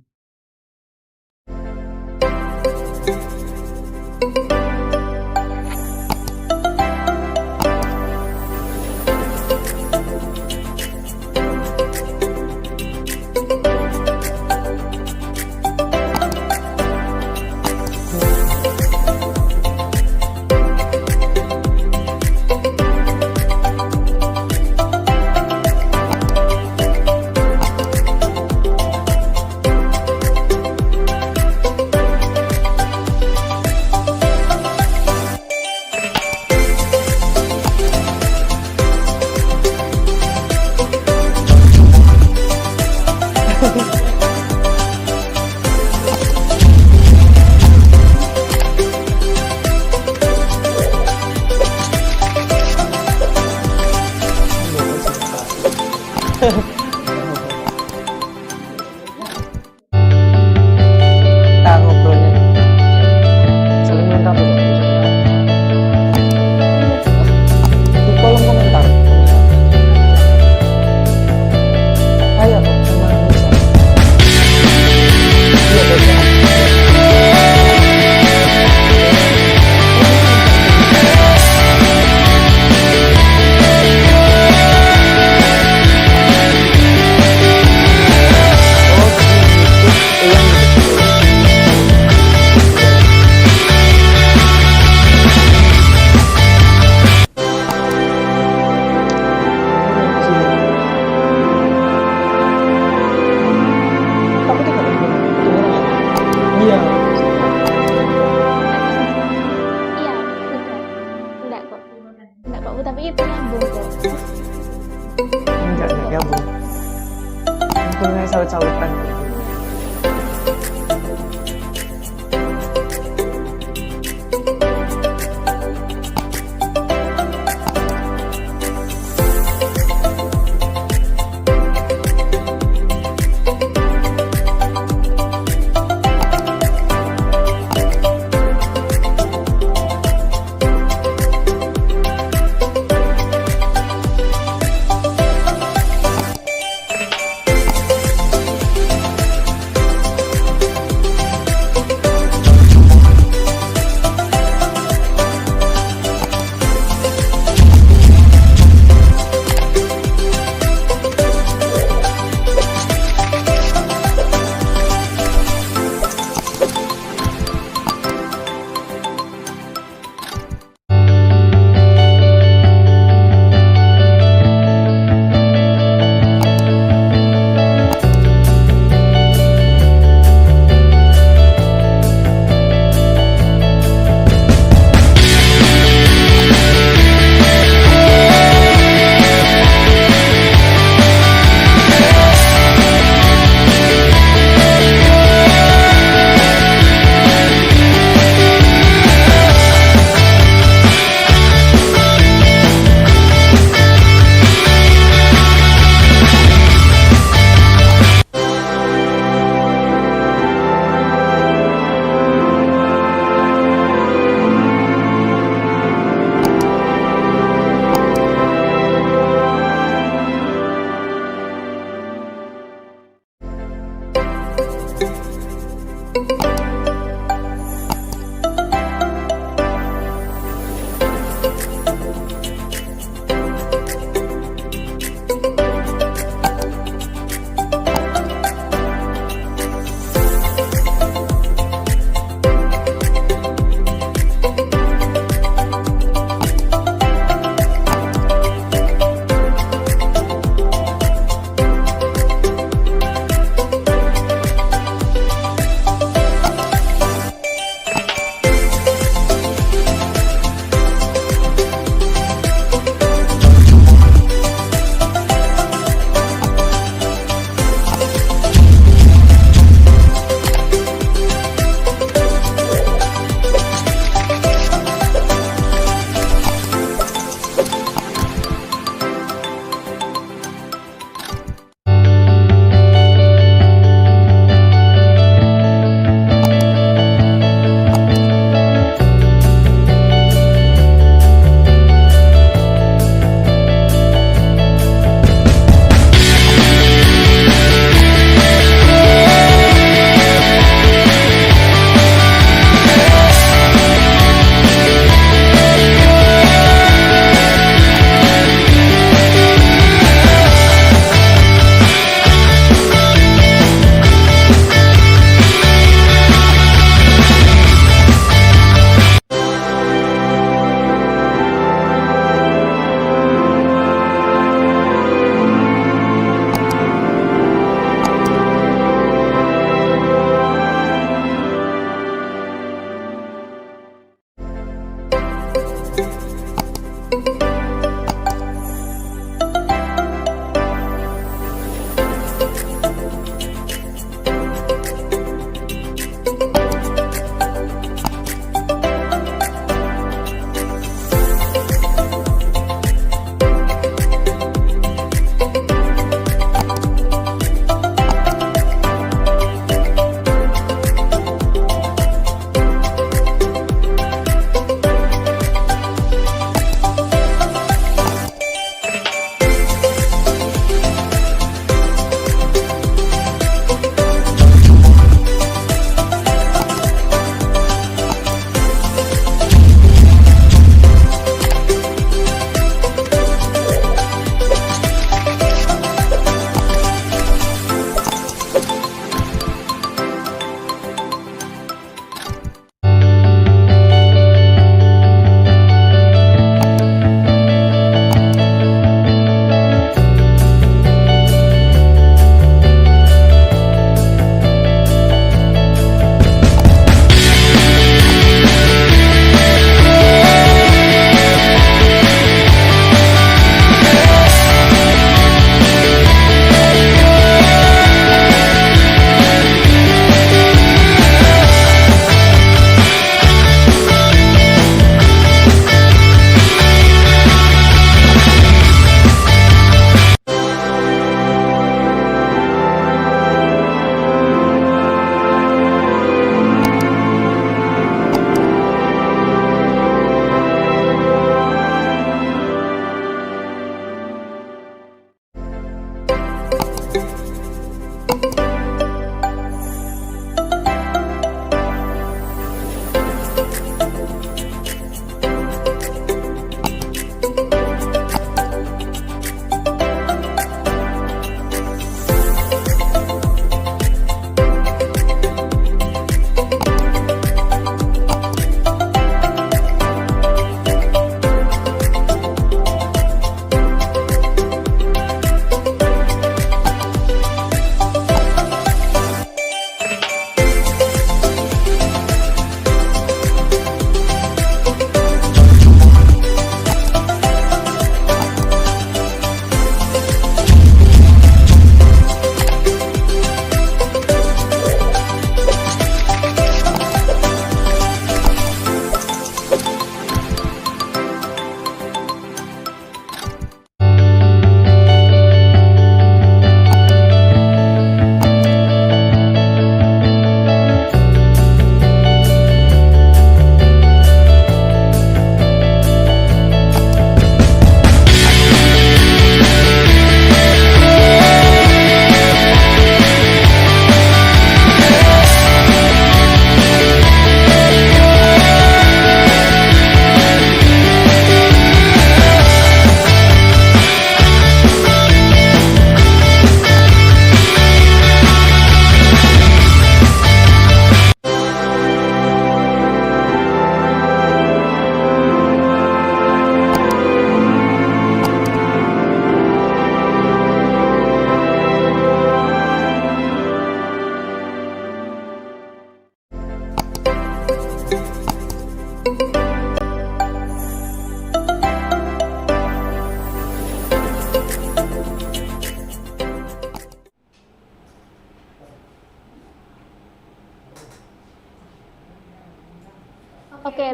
[SPEAKER 1] Kita ngobrolnya saling melengkapi di kolom komentar. Ayo sama Nisa. Iya betul. Tapi itu nggak ada iya.
[SPEAKER 2] Iya, enggak kok. Enggak kok, tapi itu nyambung kok.
[SPEAKER 1] Enggak gabung. Untungnya saut-sautan.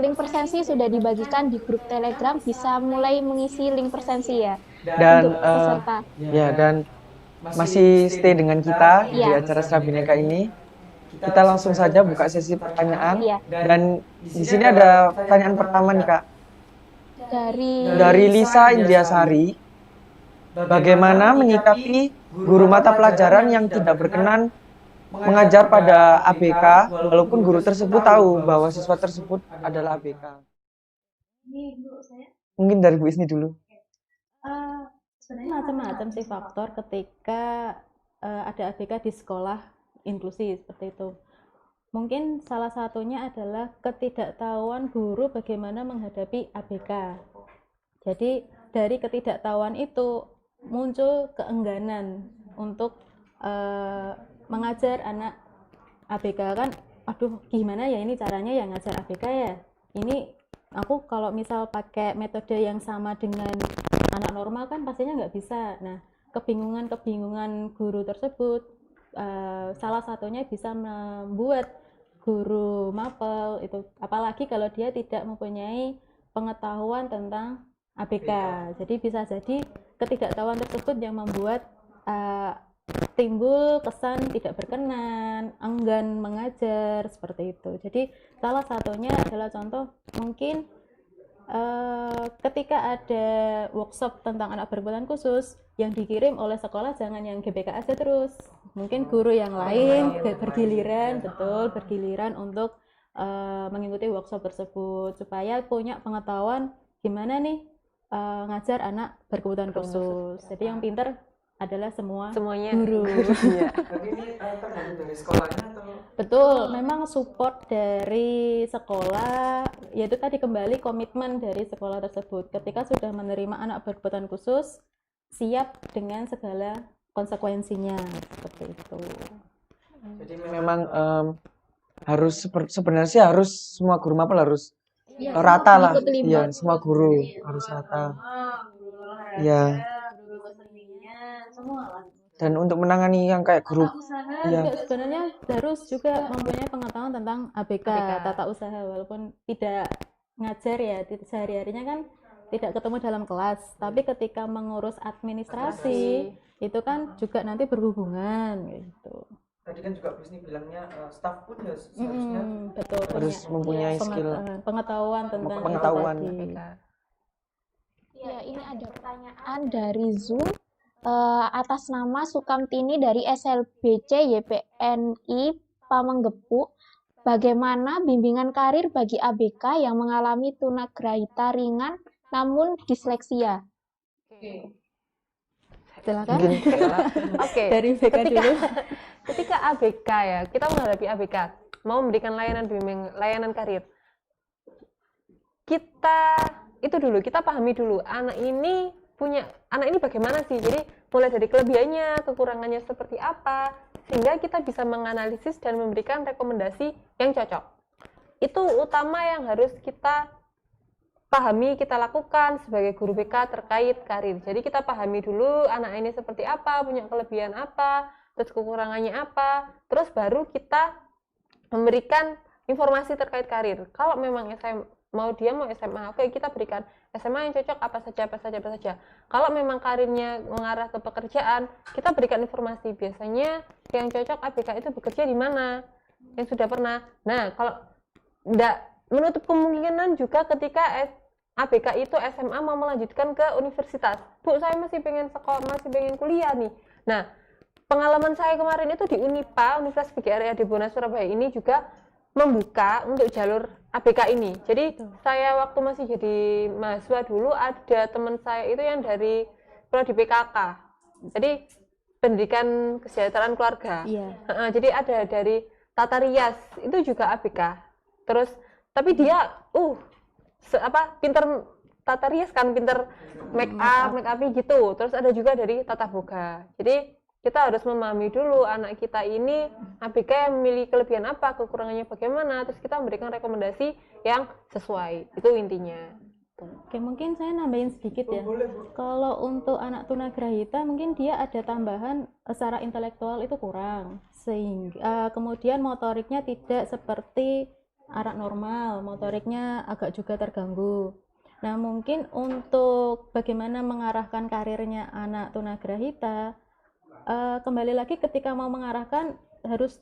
[SPEAKER 2] link presensi sudah dibagikan di grup Telegram, bisa mulai mengisi link presensi ya
[SPEAKER 1] Dan
[SPEAKER 2] untuk peserta.
[SPEAKER 1] ya, dan masih stay dengan kita di
[SPEAKER 2] Iya.
[SPEAKER 1] acara Sera Bhinneka ini. Kita langsung saja buka sesi pertanyaan.
[SPEAKER 2] Iya.
[SPEAKER 1] Dan di sini ada pertanyaan pertama nih Kak, dari Lisa Indiasari. Bagaimana menyikapi guru mata pelajaran yang tidak berkenan mengajar pada ABK walaupun guru tersebut tahu bahwa siswa tersebut adalah ABK?
[SPEAKER 3] Ini Bu saya
[SPEAKER 1] Mungkin dari Bu Isni dulu.
[SPEAKER 3] sebenarnya
[SPEAKER 6] Macam-macam sih faktor ketika ada ABK di sekolah inklusi seperti itu. Mungkin salah satunya adalah ketidaktahuan guru bagaimana menghadapi ABK. Jadi dari ketidaktahuan itu muncul keengganan untuk mengajar anak ABK kan. Aduh, gimana ya ini caranya ya ngajar ABK ya? Ini aku kalau misal pakai metode yang sama dengan anak normal kan pastinya nggak bisa. Nah, kebingungan guru tersebut salah satunya bisa membuat guru mapel itu, apalagi kalau dia tidak mempunyai pengetahuan tentang ABK. Jadi bisa jadi ketidaktahuan tersebut yang membuat timbul kesan tidak berkenan, enggan mengajar seperti itu. Jadi salah satunya adalah contoh mungkin ketika ada workshop tentang anak berkebutuhan khusus yang dikirim oleh sekolah, jangan yang GBK aja terus. Mungkin guru yang lain bergiliran untuk mengikuti workshop tersebut supaya punya pengetahuan gimana nih ngajar anak berkebutuhan khusus. Jadi yang pinter adalah semuanya guru.
[SPEAKER 1] Tapi ini tergantung dari sekolahnya atau?
[SPEAKER 6] Betul, memang support dari sekolah, yaitu tadi kembali komitmen dari sekolah tersebut. Ketika sudah menerima anak berkebutuhan khusus, siap dengan segala konsekuensinya seperti itu.
[SPEAKER 1] Jadi memang harus sebenarnya harus semua guru mapel harus rata lah. Iya, semua guru harus rata. Iya. Dan untuk menangani yang kayak grup,
[SPEAKER 6] Juga sebenarnya harus juga mempunyai pengetahuan tentang ABK, tata usaha, walaupun tidak ngajar ya, sehari-harinya kan tidak ketemu dalam kelas, tapi ketika mengurus administrasi itu kan juga nanti berhubungan gitu.
[SPEAKER 1] Tadi kan juga Bu Isni bilangnya staff pun ya seharusnya
[SPEAKER 6] betul,
[SPEAKER 1] harus mempunyai skill
[SPEAKER 6] pengetahuan tentang
[SPEAKER 1] pengetahuan.
[SPEAKER 6] itu tadi.
[SPEAKER 2] Ya, ini ada pertanyaan dari Zoom atas nama Sukamtini dari SLBC YPNI Pamenggepu. Bagaimana bimbingan karir bagi ABK yang mengalami tunagrahita ringan namun disleksia?
[SPEAKER 6] Silakan.
[SPEAKER 5] Oke.
[SPEAKER 6] Dari BK dulu.
[SPEAKER 5] Ketika ABK ya, kita menghadapi ABK, mau memberikan layanan bimbing, layanan karir. Kita pahami dulu anak ini bagaimana sih. Jadi mulai dari kelebihannya, kekurangannya seperti apa, sehingga kita bisa menganalisis dan memberikan rekomendasi yang cocok. Itu utama yang harus kita pahami, kita lakukan sebagai guru BK terkait karir. Jadi kita pahami dulu anak ini seperti apa, punya kelebihan apa, terus kekurangannya apa, terus baru kita memberikan informasi terkait karir. Kalau memang mau SMA, oke, kita berikan SMA yang cocok apa saja. Kalau memang karirnya mengarah ke pekerjaan, kita berikan informasi. Biasanya yang cocok ABK itu bekerja di mana, yang sudah pernah. Nah, kalau tidak menutup kemungkinan juga ketika ABK itu SMA mau melanjutkan ke universitas. Bu, saya masih pengen kuliah nih. Nah, pengalaman saya kemarin itu di Unipa, Universitas PGRI Adibona Surabaya ini juga membuka untuk jalur ABK ini. Jadi saya waktu masih jadi mahasiswa dulu, ada teman saya itu yang dari prodi PKK. Jadi pendidikan kesejahteraan keluarga. Jadi ada dari tata rias itu juga ABK. Terus tapi dia pinter tata rias kan, pinter make up gitu. Terus ada juga dari tata boga. Jadi kita harus memahami dulu anak kita ini ABK yang memiliki kelebihan apa, kekurangannya bagaimana, terus kita memberikan rekomendasi yang sesuai. Itu intinya.
[SPEAKER 6] Oke, mungkin saya nambahin sedikit ya. Kalau untuk anak tunagrahita mungkin dia ada tambahan secara intelektual itu kurang, sehingga kemudian motoriknya tidak seperti anak normal, motoriknya agak juga terganggu. Nah, mungkin untuk bagaimana mengarahkan karirnya anak tunagrahita, kembali lagi ketika mau mengarahkan harus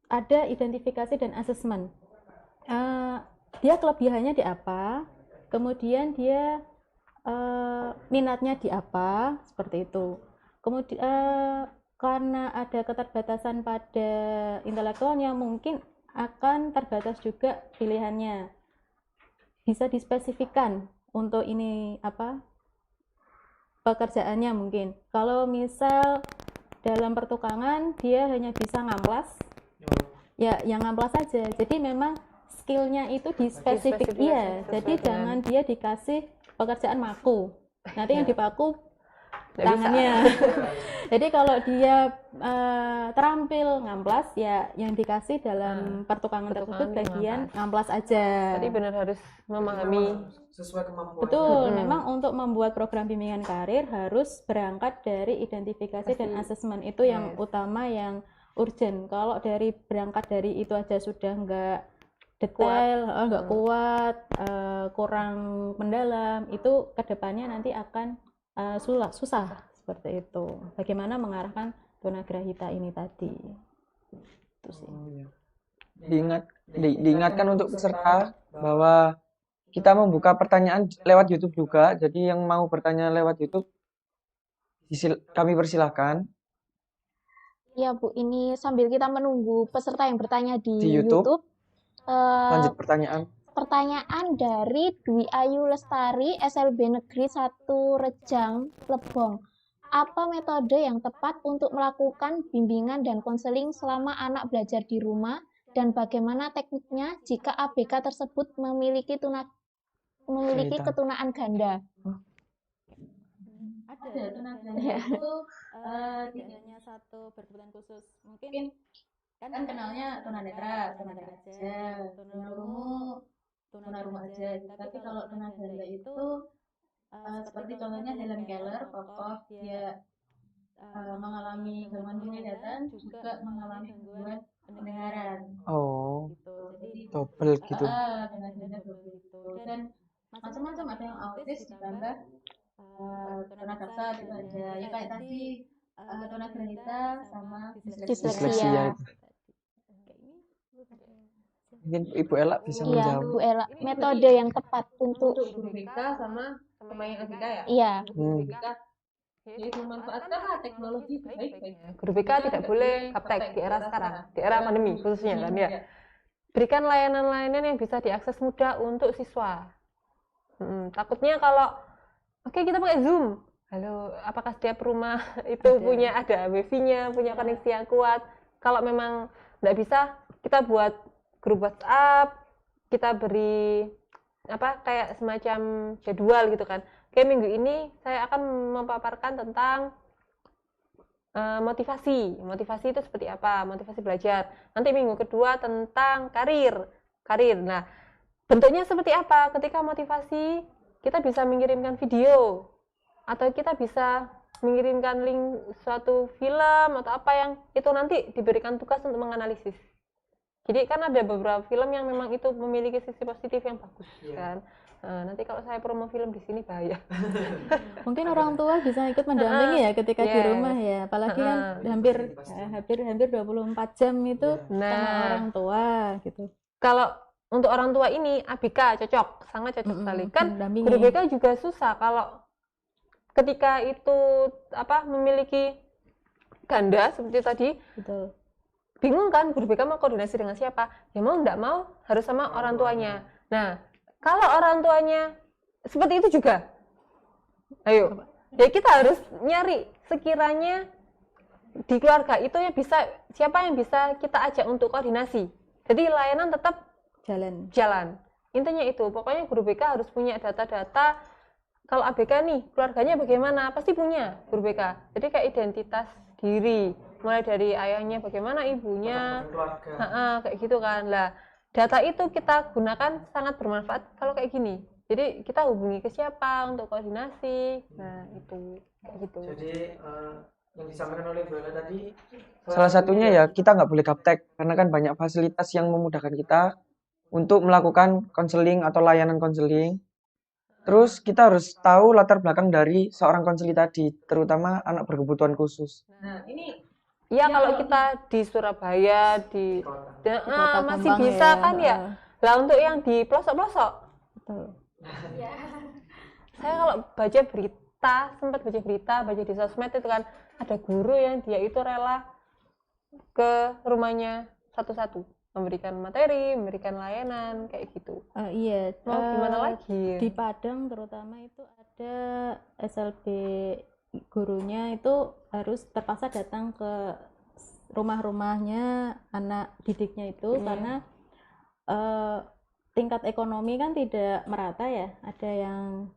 [SPEAKER 6] ada identifikasi dan asesmen. Dia kelebihannya di apa, kemudian dia minatnya di apa, seperti itu. Kemudian karena ada keterbatasan pada intelektualnya, mungkin akan terbatas juga pilihannya. Bisa dispesifikkan untuk ini apa pekerjaannya mungkin. Kalau misal dalam pertukangan dia hanya bisa ngamplas, ya yang ngamplas saja. Jadi memang skillnya itu dispesifik, iya. Jadi jangan dia dikasih pekerjaan maku. Nanti yang dipaku tangannya. Jadi kalau dia terampil ngamplas, ya yang dikasih dalam pertukangan tersebut bagian ngamplas aja.
[SPEAKER 5] Jadi benar harus memahami
[SPEAKER 1] sesuai kemampuan.
[SPEAKER 6] Betul, memang untuk membuat program bimbingan karir harus berangkat dari identifikasi dan asesmen, itu yang utama, yang urgent. Kalau berangkat dari itu aja sudah nggak detail, nggak kuat, kurang mendalam, itu kedepannya nanti akan susah seperti itu. Bagaimana mengarahkan tunagrahita ini tadi? Itu sih.
[SPEAKER 1] Diingatkan untuk peserta bahwa kita membuka pertanyaan lewat YouTube juga. Jadi yang mau bertanya lewat YouTube kami persilahkan.
[SPEAKER 2] Ya Bu, ini sambil kita menunggu peserta yang bertanya di
[SPEAKER 1] YouTube.
[SPEAKER 2] YouTube.
[SPEAKER 1] Lanjut pertanyaan.
[SPEAKER 2] Pertanyaan dari Dwi Ayu Lestari, SLB Negeri 1 Rejang, Lebong. Apa metode yang tepat untuk melakukan bimbingan dan konseling selama anak belajar di rumah, dan bagaimana tekniknya jika ABK tersebut memiliki ketunaan ganda?
[SPEAKER 6] Ada tunagrahita itu tidak hanya satu berkebutuhan khusus. Mungkin kan kenalnya tunanetra aja, tunarungu aja. Tapi kalau tunaganda itu seperti contohnya Helen Keller, tokoh dia mengalami gangguan penglihatan, juga mengalami gangguan pendengaran.
[SPEAKER 1] Oh,
[SPEAKER 6] Gitu. Jadi
[SPEAKER 1] double gitu.
[SPEAKER 6] tunaganda double gitu. Dan macam-macam, ada yang autis ditambah tunadaksa itu aja. Ya kayak tadi tunagrahita sama
[SPEAKER 1] Disleksia itu. Mungkin Ibu Ella bisa
[SPEAKER 2] Iya,
[SPEAKER 1] menjawab.
[SPEAKER 2] Bu Ella, metode yang tepat untuk
[SPEAKER 5] guru BK sama pemain ABK ya.
[SPEAKER 2] iya.
[SPEAKER 5] Guru BK jadi memanfaatkanlah teknologi baik-baiknya. Guru BK tidak boleh gaptek di era sekarang, di era pandemi khususnya kan ya. Berikan layanan-layanan yang bisa diakses mudah untuk siswa. Takutnya kalau oke kita pakai Zoom, halo, apakah setiap rumah itu punya ada wifi-nya, punya koneksi yang kuat? Kalau memang tidak bisa, kita buat grup WhatsApp, kita beri kayak semacam jadwal gitu kan. Oke, minggu ini saya akan memaparkan tentang motivasi itu seperti apa, motivasi belajar. Nanti minggu kedua tentang karir. Nah, bentuknya seperti apa? Ketika motivasi, kita bisa mengirimkan video, atau kita bisa mengirimkan link suatu film atau apa yang itu nanti diberikan tugas untuk menganalisis. Jadi kan ada beberapa film yang memang itu memiliki sisi positif yang bagus kan. Nanti kalau saya promo film di sini bahaya.
[SPEAKER 6] Mungkin orang tua bisa ikut mendampingi ya ketika di rumah ya. Apalagi kan hampir 24 jam itu sama orang tua gitu.
[SPEAKER 5] Kalau untuk orang tua ini ABK cocok, sangat cocok sekali. Kan guru BK juga susah kalau ketika itu memiliki ganda seperti tadi.
[SPEAKER 6] Betul.
[SPEAKER 5] Bingung kan guru BK mau koordinasi dengan siapa? Ya mau nggak mau harus sama orang tuanya. Nah, kalau orang tuanya seperti itu juga, ayo, ya kita harus nyari sekiranya di keluarga itu ya bisa, siapa yang bisa kita ajak untuk koordinasi. Jadi layanan tetap jalan. Intinya itu, pokoknya guru BK harus punya data-data. Kalau ABK nih, keluarganya bagaimana? Pasti punya guru BK. Jadi kayak identitas diri, mulai dari ayahnya bagaimana, ibunya, kayak gitu kan. Lah, data itu kita gunakan sangat bermanfaat kalau kayak gini. Jadi kita hubungi ke siapa untuk koordinasi. Nah, itu kayak gitu.
[SPEAKER 1] Jadi yang disampaikan oleh Bu Ella tadi salah satunya ya kita nggak boleh gaptek karena kan banyak fasilitas yang memudahkan kita untuk melakukan konseling atau layanan konseling. Terus kita harus tahu latar belakang dari seorang konseling tadi, terutama anak berkebutuhan khusus.
[SPEAKER 5] Nah, ini ya kalau kita di Surabaya di
[SPEAKER 6] Kota
[SPEAKER 5] masih
[SPEAKER 6] gampang
[SPEAKER 5] bisa
[SPEAKER 6] ya,
[SPEAKER 5] kan ya. Lah untuk yang di pelosok-pelosok,
[SPEAKER 6] betul.
[SPEAKER 5] saya kalau baca berita, sempat baca di sosmed itu kan ada guru yang dia itu rela ke rumahnya satu-satu, memberikan materi, memberikan layanan kayak gitu.
[SPEAKER 6] Iya,
[SPEAKER 5] Mau gimana lagi?
[SPEAKER 6] di Padang terutama itu ada SLB gurunya itu harus terpaksa datang ke rumah-rumahnya anak didiknya itu karena tingkat ekonomi kan tidak merata ya, ada yang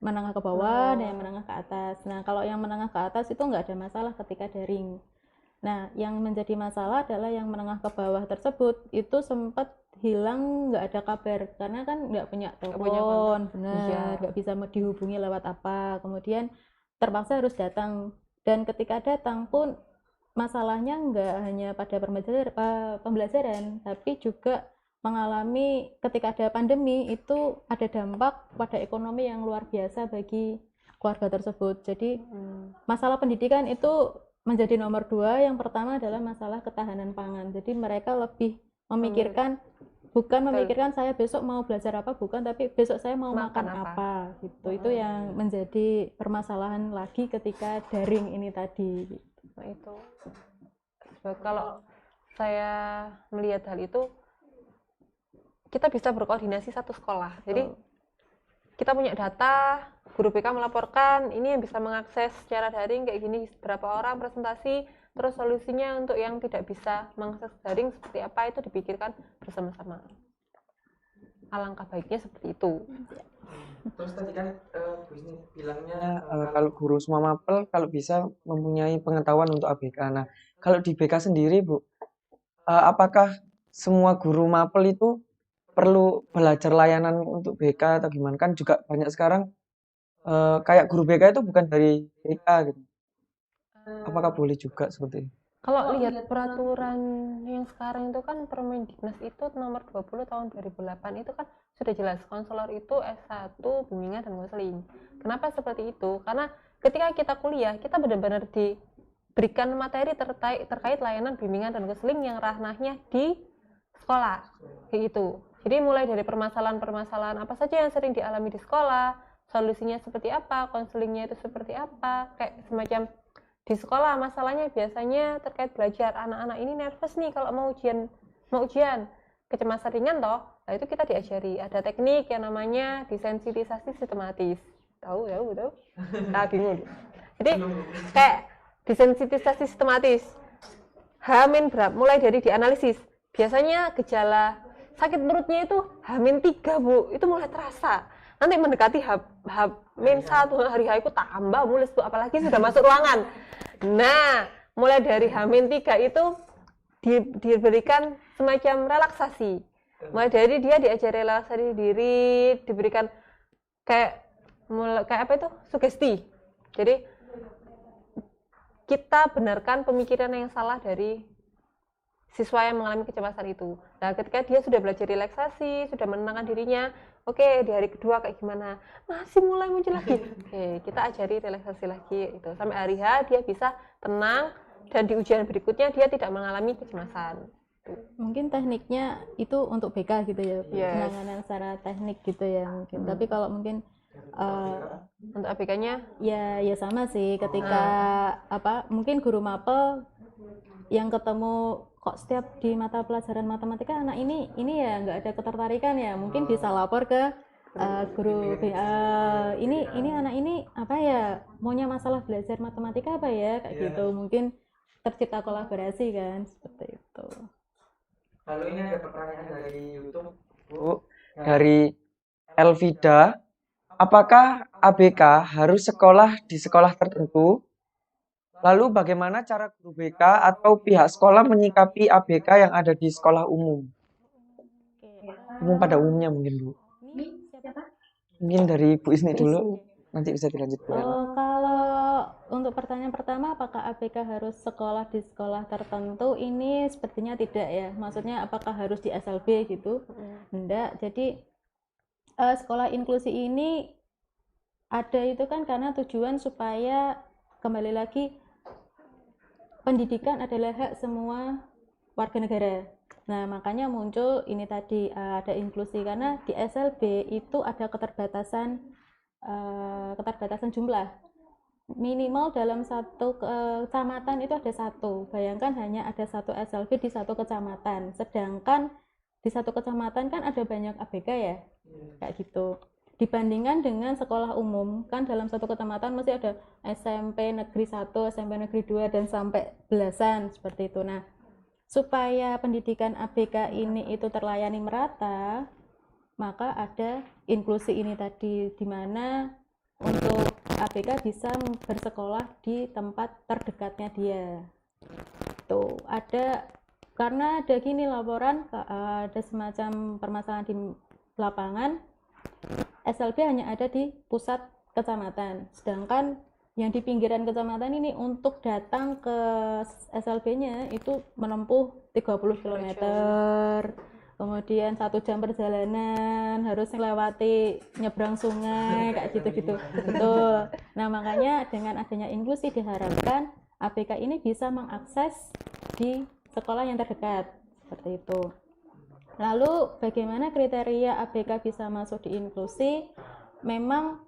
[SPEAKER 6] menengah ke bawah, ada yang menengah ke atas. Nah, kalau yang menengah ke atas itu nggak ada masalah ketika daring. Nah, yang menjadi masalah adalah yang menengah ke bawah tersebut itu sempat hilang, nggak ada kabar karena kan nggak punya telepon, benar, nggak bisa dihubungi lewat apa. Kemudian terpaksa harus datang, dan ketika datang pun masalahnya nggak hanya pada pembelajaran, tapi juga mengalami ketika ada pandemi itu ada dampak pada ekonomi yang luar biasa bagi keluarga tersebut. Jadi masalah pendidikan itu menjadi nomor 2. Yang pertama adalah masalah ketahanan pangan. Jadi mereka lebih memikirkan, bukan memikirkan saya besok mau belajar apa, bukan, tapi besok saya mau makan apa gitu. Itu yang menjadi permasalahan lagi ketika daring ini tadi gitu.
[SPEAKER 5] Nah, itu kalau saya melihat hal itu, kita bisa berkoordinasi satu sekolah. Jadi kita punya data, guru BK melaporkan, ini yang bisa mengakses secara daring kayak gini, berapa orang presentasi, terus solusinya untuk yang tidak bisa mengakses daring seperti apa, itu dipikirkan bersama-sama. Alangkah baiknya seperti itu.
[SPEAKER 1] Terus tadi kan Bu Isni bilangnya kalau guru semua mapel kalau bisa mempunyai pengetahuan untuk ABK. Nah, kalau di BK sendiri Bu, apakah semua guru mapel itu perlu belajar layanan untuk BK atau gimana? Kan juga banyak sekarang kayak guru BK itu bukan dari BK gitu. Apakah boleh juga seperti itu?
[SPEAKER 5] Kalau lihat peraturan yang sekarang itu kan Permendiknas itu nomor 20 tahun 2008 itu kan sudah jelas konselor itu S1 bimbingan dan konseling. Kenapa seperti itu? Karena ketika kita kuliah, kita benar-benar diberikan materi terkait layanan bimbingan dan konseling yang ranahnya di sekolah. Kayak gitu. Jadi mulai dari permasalahan-permasalahan apa saja yang sering dialami di sekolah, solusinya seperti apa, konselingnya itu seperti apa, kayak semacam di sekolah masalahnya biasanya terkait belajar. Anak-anak ini nervous nih kalau mau ujian, kecemasan ringan toh. Nah, itu kita diajari ada teknik yang namanya desensitisasi sistematis. Tahu? Nah, bingung. Jadi kayak desensitisasi sistematis. H-berapa? Mulai dari dianalisis. Biasanya gejala sakit perutnya itu H-3 Bu, itu mulai terasa. Nanti mendekati H-1 hari H itu tambah mulus Bu, apalagi sudah masuk ruangan. Nah, mulai dari H-3 itu diberikan semacam relaksasi. Mulai dari dia diajari relaksasi diri, diberikan kayak apa itu? Sugesti. Jadi kita benarkan pemikiran yang salah dari siswa yang mengalami kecemasan itu. Nah, ketika dia sudah belajar relaksasi, sudah menenangkan dirinya, oke, di hari kedua kayak gimana? Masih mulai muncul lagi. Oke, kita ajari relaksasi lagi itu. Sampai hari H dia bisa tenang dan di ujian berikutnya dia tidak mengalami kecemasan.
[SPEAKER 6] Mungkin tekniknya itu untuk BK gitu ya, penanganan secara teknik gitu ya mungkin. Tapi kalau mungkin
[SPEAKER 5] untuk ABK-nya
[SPEAKER 6] ya sama sih ketika mungkin guru mapel yang ketemu kok setiap di mata pelajaran matematika anak ini ya nggak ada ketertarikan ya, mungkin bisa lapor ke guru ini anak ini apa ya, maunya masalah belajar matematika apa ya, kayak gitu. Mungkin tercipta kolaborasi kan, seperti itu.
[SPEAKER 1] Lalu ini ada pertanyaan dari YouTube Bu, dari Elvida. Apakah ABK harus sekolah di sekolah tertentu? Lalu bagaimana cara guru BK atau pihak sekolah menyikapi ABK yang ada di sekolah umum? Umum pada umumnya mungkin Bu. Mungkin dari Bu Isni dulu, nanti bisa dilanjutkan.
[SPEAKER 6] Kalau untuk pertanyaan pertama, apakah ABK harus sekolah di sekolah tertentu? Ini sepertinya tidak ya. Maksudnya apakah harus di SLB gitu? Enggak. Jadi sekolah inklusi ini ada itu kan karena tujuan supaya kembali lagi pendidikan adalah hak semua warga negara. Nah, makanya muncul ini tadi ada inklusi karena di SLB itu ada keterbatasan jumlah. Minimal dalam satu kecamatan itu ada satu. Bayangkan hanya ada satu SLB di satu kecamatan. Sedangkan di satu kecamatan kan ada banyak ABK ya, kayak gitu. Dibandingkan dengan sekolah umum, kan dalam satu kecamatan masih ada SMP Negeri 1, SMP Negeri 2, dan sampai belasan seperti itu. Nah, supaya pendidikan ABK ini itu terlayani merata, maka ada inklusi ini tadi, di mana untuk ABK bisa bersekolah di tempat terdekatnya dia. Tuh, karena ada gini laporan, ada semacam permasalahan di lapangan, SLB hanya ada di pusat kecamatan, sedangkan yang di pinggiran kecamatan ini untuk datang ke SLB-nya itu menempuh 30 km, kemudian 1 jam perjalanan, harus melewati nyebrang sungai, kayak gitu-gitu. Betul. Nah, makanya dengan adanya inklusi diharapkan ABK ini bisa mengakses di sekolah yang terdekat, seperti itu. Lalu bagaimana kriteria ABK bisa masuk di inklusi? Memang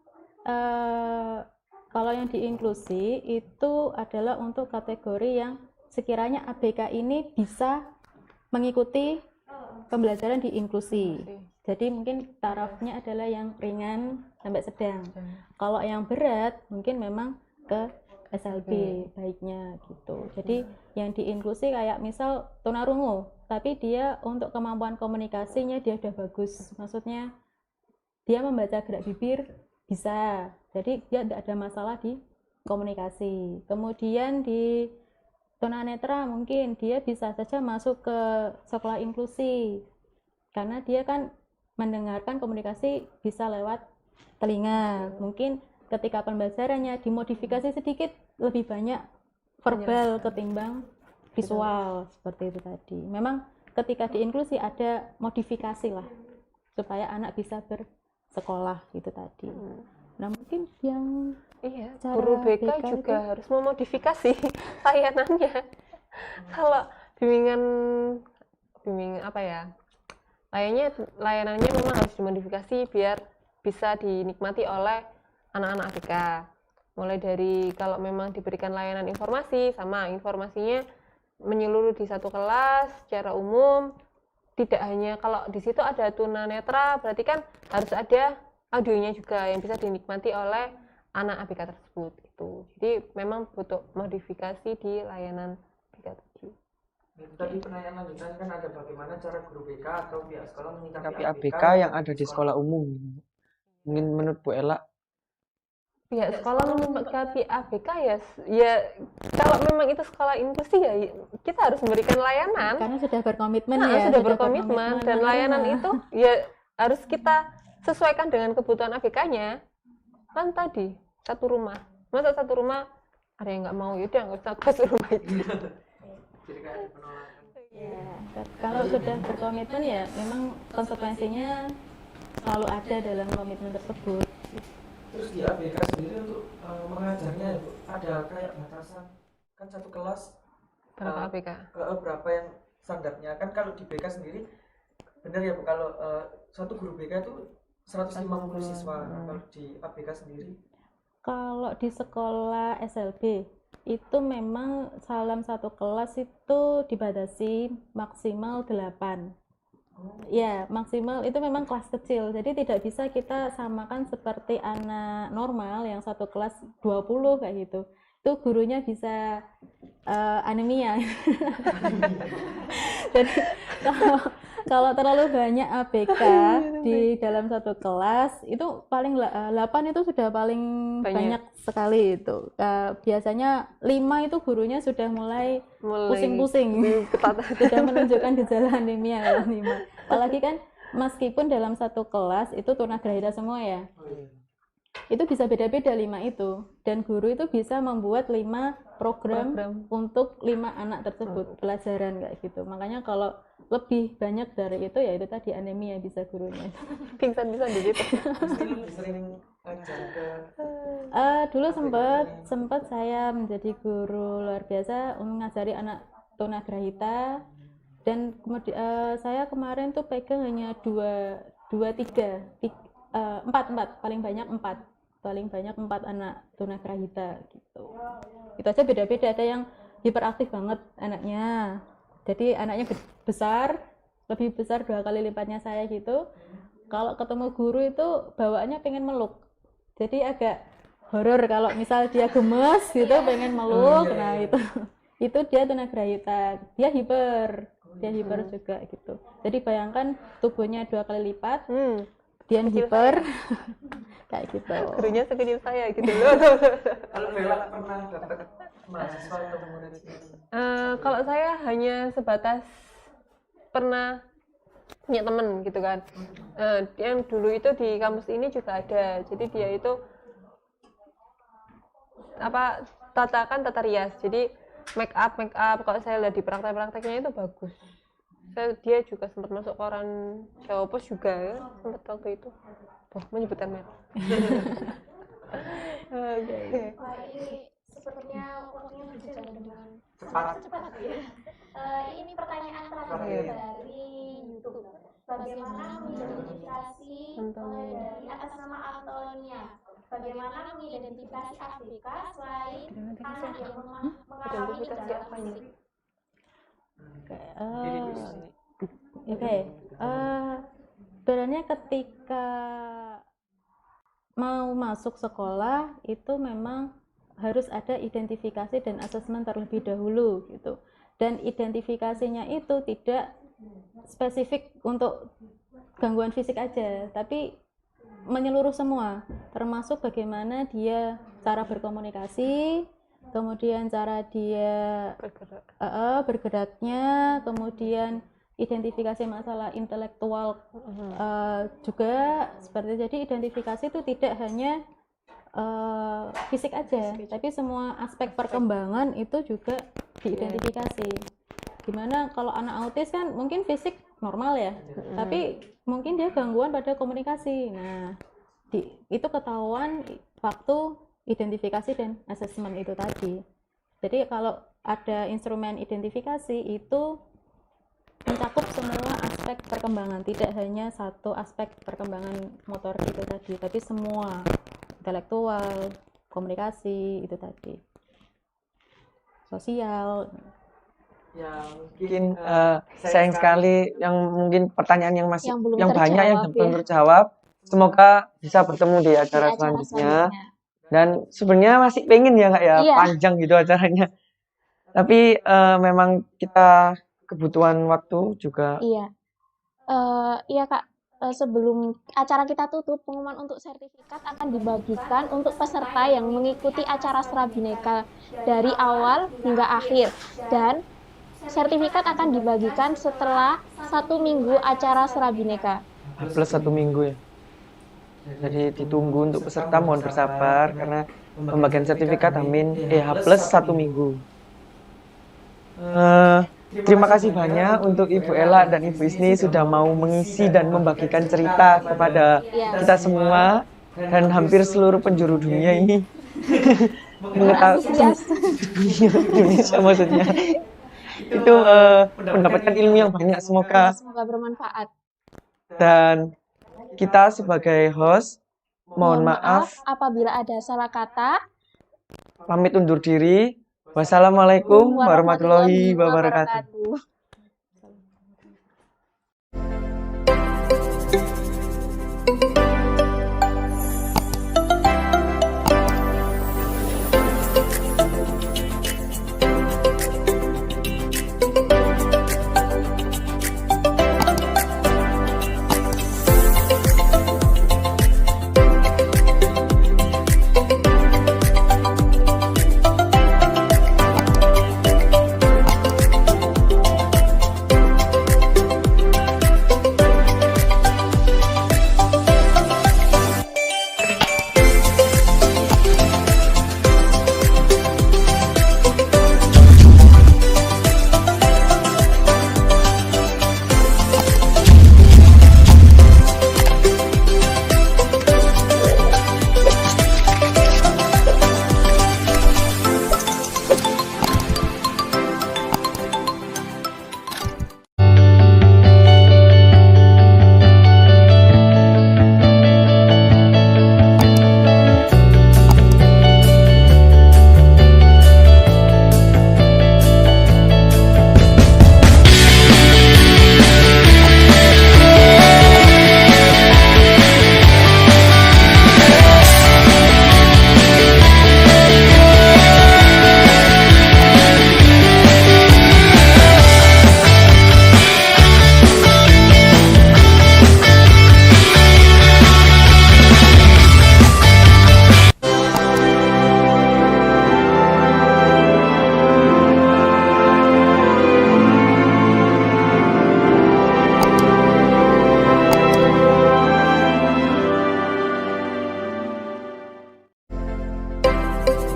[SPEAKER 6] kalau yang diinklusi itu adalah untuk kategori yang sekiranya ABK ini bisa mengikuti pembelajaran di inklusi. Jadi mungkin tarafnya adalah yang ringan sampai sedang. Kalau yang berat mungkin memang ke SLB baiknya gitu. Jadi yang diinklusi kayak misal tunarungu, tapi dia untuk kemampuan komunikasinya dia udah bagus. Maksudnya dia membaca gerak bibir bisa. Jadi dia tidak ada masalah di komunikasi. Kemudian di tunanetra mungkin dia bisa saja masuk ke sekolah inklusi. Karena dia kan mendengarkan komunikasi bisa lewat telinga. Mungkin ketika pembelajarannya dimodifikasi sedikit lebih banyak verbal ketimbang visual, seperti itu tadi. Memang ketika diinklusi ada modifikasi lah supaya anak bisa bersekolah gitu tadi. Nah, mungkin yang
[SPEAKER 5] guru BK juga
[SPEAKER 6] itu
[SPEAKER 5] harus memodifikasi layanannya. Kalau bimbingan apa ya, layanannya memang harus dimodifikasi biar bisa dinikmati oleh anak-anak ABK. Mulai dari kalau memang diberikan layanan informasi, sama informasinya menyeluruh di satu kelas secara umum, tidak hanya kalau di situ ada tunanetra, berarti kan harus ada audionya juga yang bisa dinikmati oleh anak ABK tersebut. Jadi memang butuh modifikasi di layanan BK tadi.
[SPEAKER 1] Itu tadi pertanyaan lanjutan kan ada bagaimana cara guru BK atau pihak sekolah menyikapi
[SPEAKER 7] ABK
[SPEAKER 1] ABK
[SPEAKER 7] yang ada di sekolah umum. Mungkin menurut Bu Ella,
[SPEAKER 5] Pihak sekolah menyikapi ABK ya kalau memang itu sekolah inklusi ya kita harus memberikan layanan.
[SPEAKER 6] karena sudah berkomitmen
[SPEAKER 5] Nah,
[SPEAKER 6] ya,
[SPEAKER 5] sudah berkomitmen dan
[SPEAKER 6] menerima.
[SPEAKER 5] layanan itu ya harus kita sesuaikan dengan kebutuhan ABK-nya. Kan tadi satu rumah, masa satu rumah ada yang nggak mau, yaudah nggak usah ke rumah itu.
[SPEAKER 1] jadi kayak ada penolakan.
[SPEAKER 6] Ya, kalau sudah berkomitmen ya memang konsekuensinya selalu ada dalam komitmen tersebut.
[SPEAKER 1] Terus di ABK sendiri untuk mengajarnya ya, Bu, ada kayak batasan kan satu kelas
[SPEAKER 5] Berapa ABK?
[SPEAKER 1] berapa yang standarnya kan. Kalau di BK sendiri benar ya Bu, kalau satu guru BK itu 150 siswa. Kalau di ABK sendiri
[SPEAKER 6] Kalau di sekolah SLB itu memang dalam satu kelas itu dibatasi maksimal 8. Ya, maksimal itu memang kelas kecil. Jadi tidak bisa kita samakan seperti anak normal yang satu kelas 20 kayak gitu. Itu gurunya bisa anemia. Jadi kalau terlalu banyak ABK di dalam satu kelas itu paling 8 itu sudah paling banyak sekali itu. Biasanya 5 itu gurunya sudah mulai pusing-pusing. Sudah menunjukkan gejala anemia kalau 5. Apalagi kan meskipun dalam satu kelas itu tunagrahita semua ya. itu bisa beda-beda 5 itu, dan guru itu bisa membuat 5 program untuk 5 anak tersebut pelajaran kayak gitu. Makanya kalau lebih banyak dari itu ya itu tadi anemia bisa gurunya.
[SPEAKER 5] Pingsan bisa begitu.
[SPEAKER 6] Dulu sempat saya menjadi guru luar biasa mengajari anak tunagrahita, dan kemudian saya kemarin tuh pegang hanya 4 paling banyak 4 anak tunagrahita gitu. Itu aja beda-beda, ada yang hiperaktif banget anaknya, jadi anaknya lebih besar 2 kali lipatnya saya gitu. Kalau ketemu guru itu bawaannya pengen meluk, jadi agak horor kalau misal dia gemes gitu pengen meluk. Nah itu dia tunagrahita, dia hiper juga gitu. Jadi bayangkan tubuhnya 2 kali lipat, dia hiper kayak gitu.
[SPEAKER 5] Gurunya sekecil saya gitu loh.
[SPEAKER 1] Kalau Bella pernah dapat mahasiswa atau murid?
[SPEAKER 5] Kalau saya hanya sebatas pernah punya temen gitu kan. Yang dulu itu di kampus ini juga ada. Jadi dia itu tata rias. Jadi make up kalau saya lihat di praktek-prakteknya itu bagus. Dia juga sempat masuk koran Jawa Pos juga ya, sempat waktu itu. Menyebutkan merek. Oke.
[SPEAKER 3] Wah, ini sepertinya waktunya berjalan dengan
[SPEAKER 1] Cepat.
[SPEAKER 3] cepat ya. Ini pertanyaan terakhir dari YouTube. Bagaimana mengidentifikasi dari atas nama Antonia? Bagaimana mengidentifikasi ABK selain anak yang mengalami gejala fisik?
[SPEAKER 6] Sebenarnya ketika mau masuk sekolah itu memang harus ada identifikasi dan asesmen terlebih dahulu gitu. Dan identifikasinya itu tidak spesifik untuk gangguan fisik aja, tapi menyeluruh semua, termasuk bagaimana dia cara berkomunikasi, kemudian cara dia bergeraknya, kemudian identifikasi masalah intelektual juga seperti. Jadi identifikasi itu tidak hanya fisik aja, tapi semua aspek perkembangan itu juga diidentifikasi. Dimana kalau anak autis kan mungkin fisik normal ya, tapi mungkin dia gangguan pada komunikasi. Nah, itu ketahuan waktu identifikasi dan asesmen itu tadi. Jadi kalau ada instrumen identifikasi itu mencakup semua aspek perkembangan, tidak hanya satu aspek perkembangan motor itu tadi, tapi semua intelektual, komunikasi itu tadi, sosial.
[SPEAKER 1] Ya mungkin sayang sekali yang mungkin pertanyaan yang masih yang banyak yang belum terjawab. Semoga bisa bertemu di acara selanjutnya. Dan sebenarnya masih pengen ya Kak ya, panjang gitu acaranya. Tapi memang kita kebutuhan waktu juga.
[SPEAKER 2] Iya Kak, sebelum acara kita tutup, pengumuman untuk sertifikat akan dibagikan untuk peserta yang mengikuti acara Serabineka dari awal hingga akhir, dan sertifikat akan dibagikan setelah 1 minggu acara Serabineka.
[SPEAKER 1] Plus 1 minggu ya. Jadi ditunggu untuk peserta, mohon bersabar karena pembagian sertifikat plus 1 minggu. Terima kasih banyak untuk Ibu Ella dan Ibu Isni sudah mau mengisi dan membagikan cerita kepada kita semua dan hampir seluruh penjuru dunia ini. Mengetahui Indonesia maksudnya. Itu mendapatkan ilmu yang banyak, semoga
[SPEAKER 2] bermanfaat.
[SPEAKER 1] Dan kita sebagai host mohon maaf
[SPEAKER 2] apabila ada salah kata.
[SPEAKER 1] Pamit undur diri. Wassalamualaikum warahmatullahi wabarakatuh.
[SPEAKER 2] Dadah.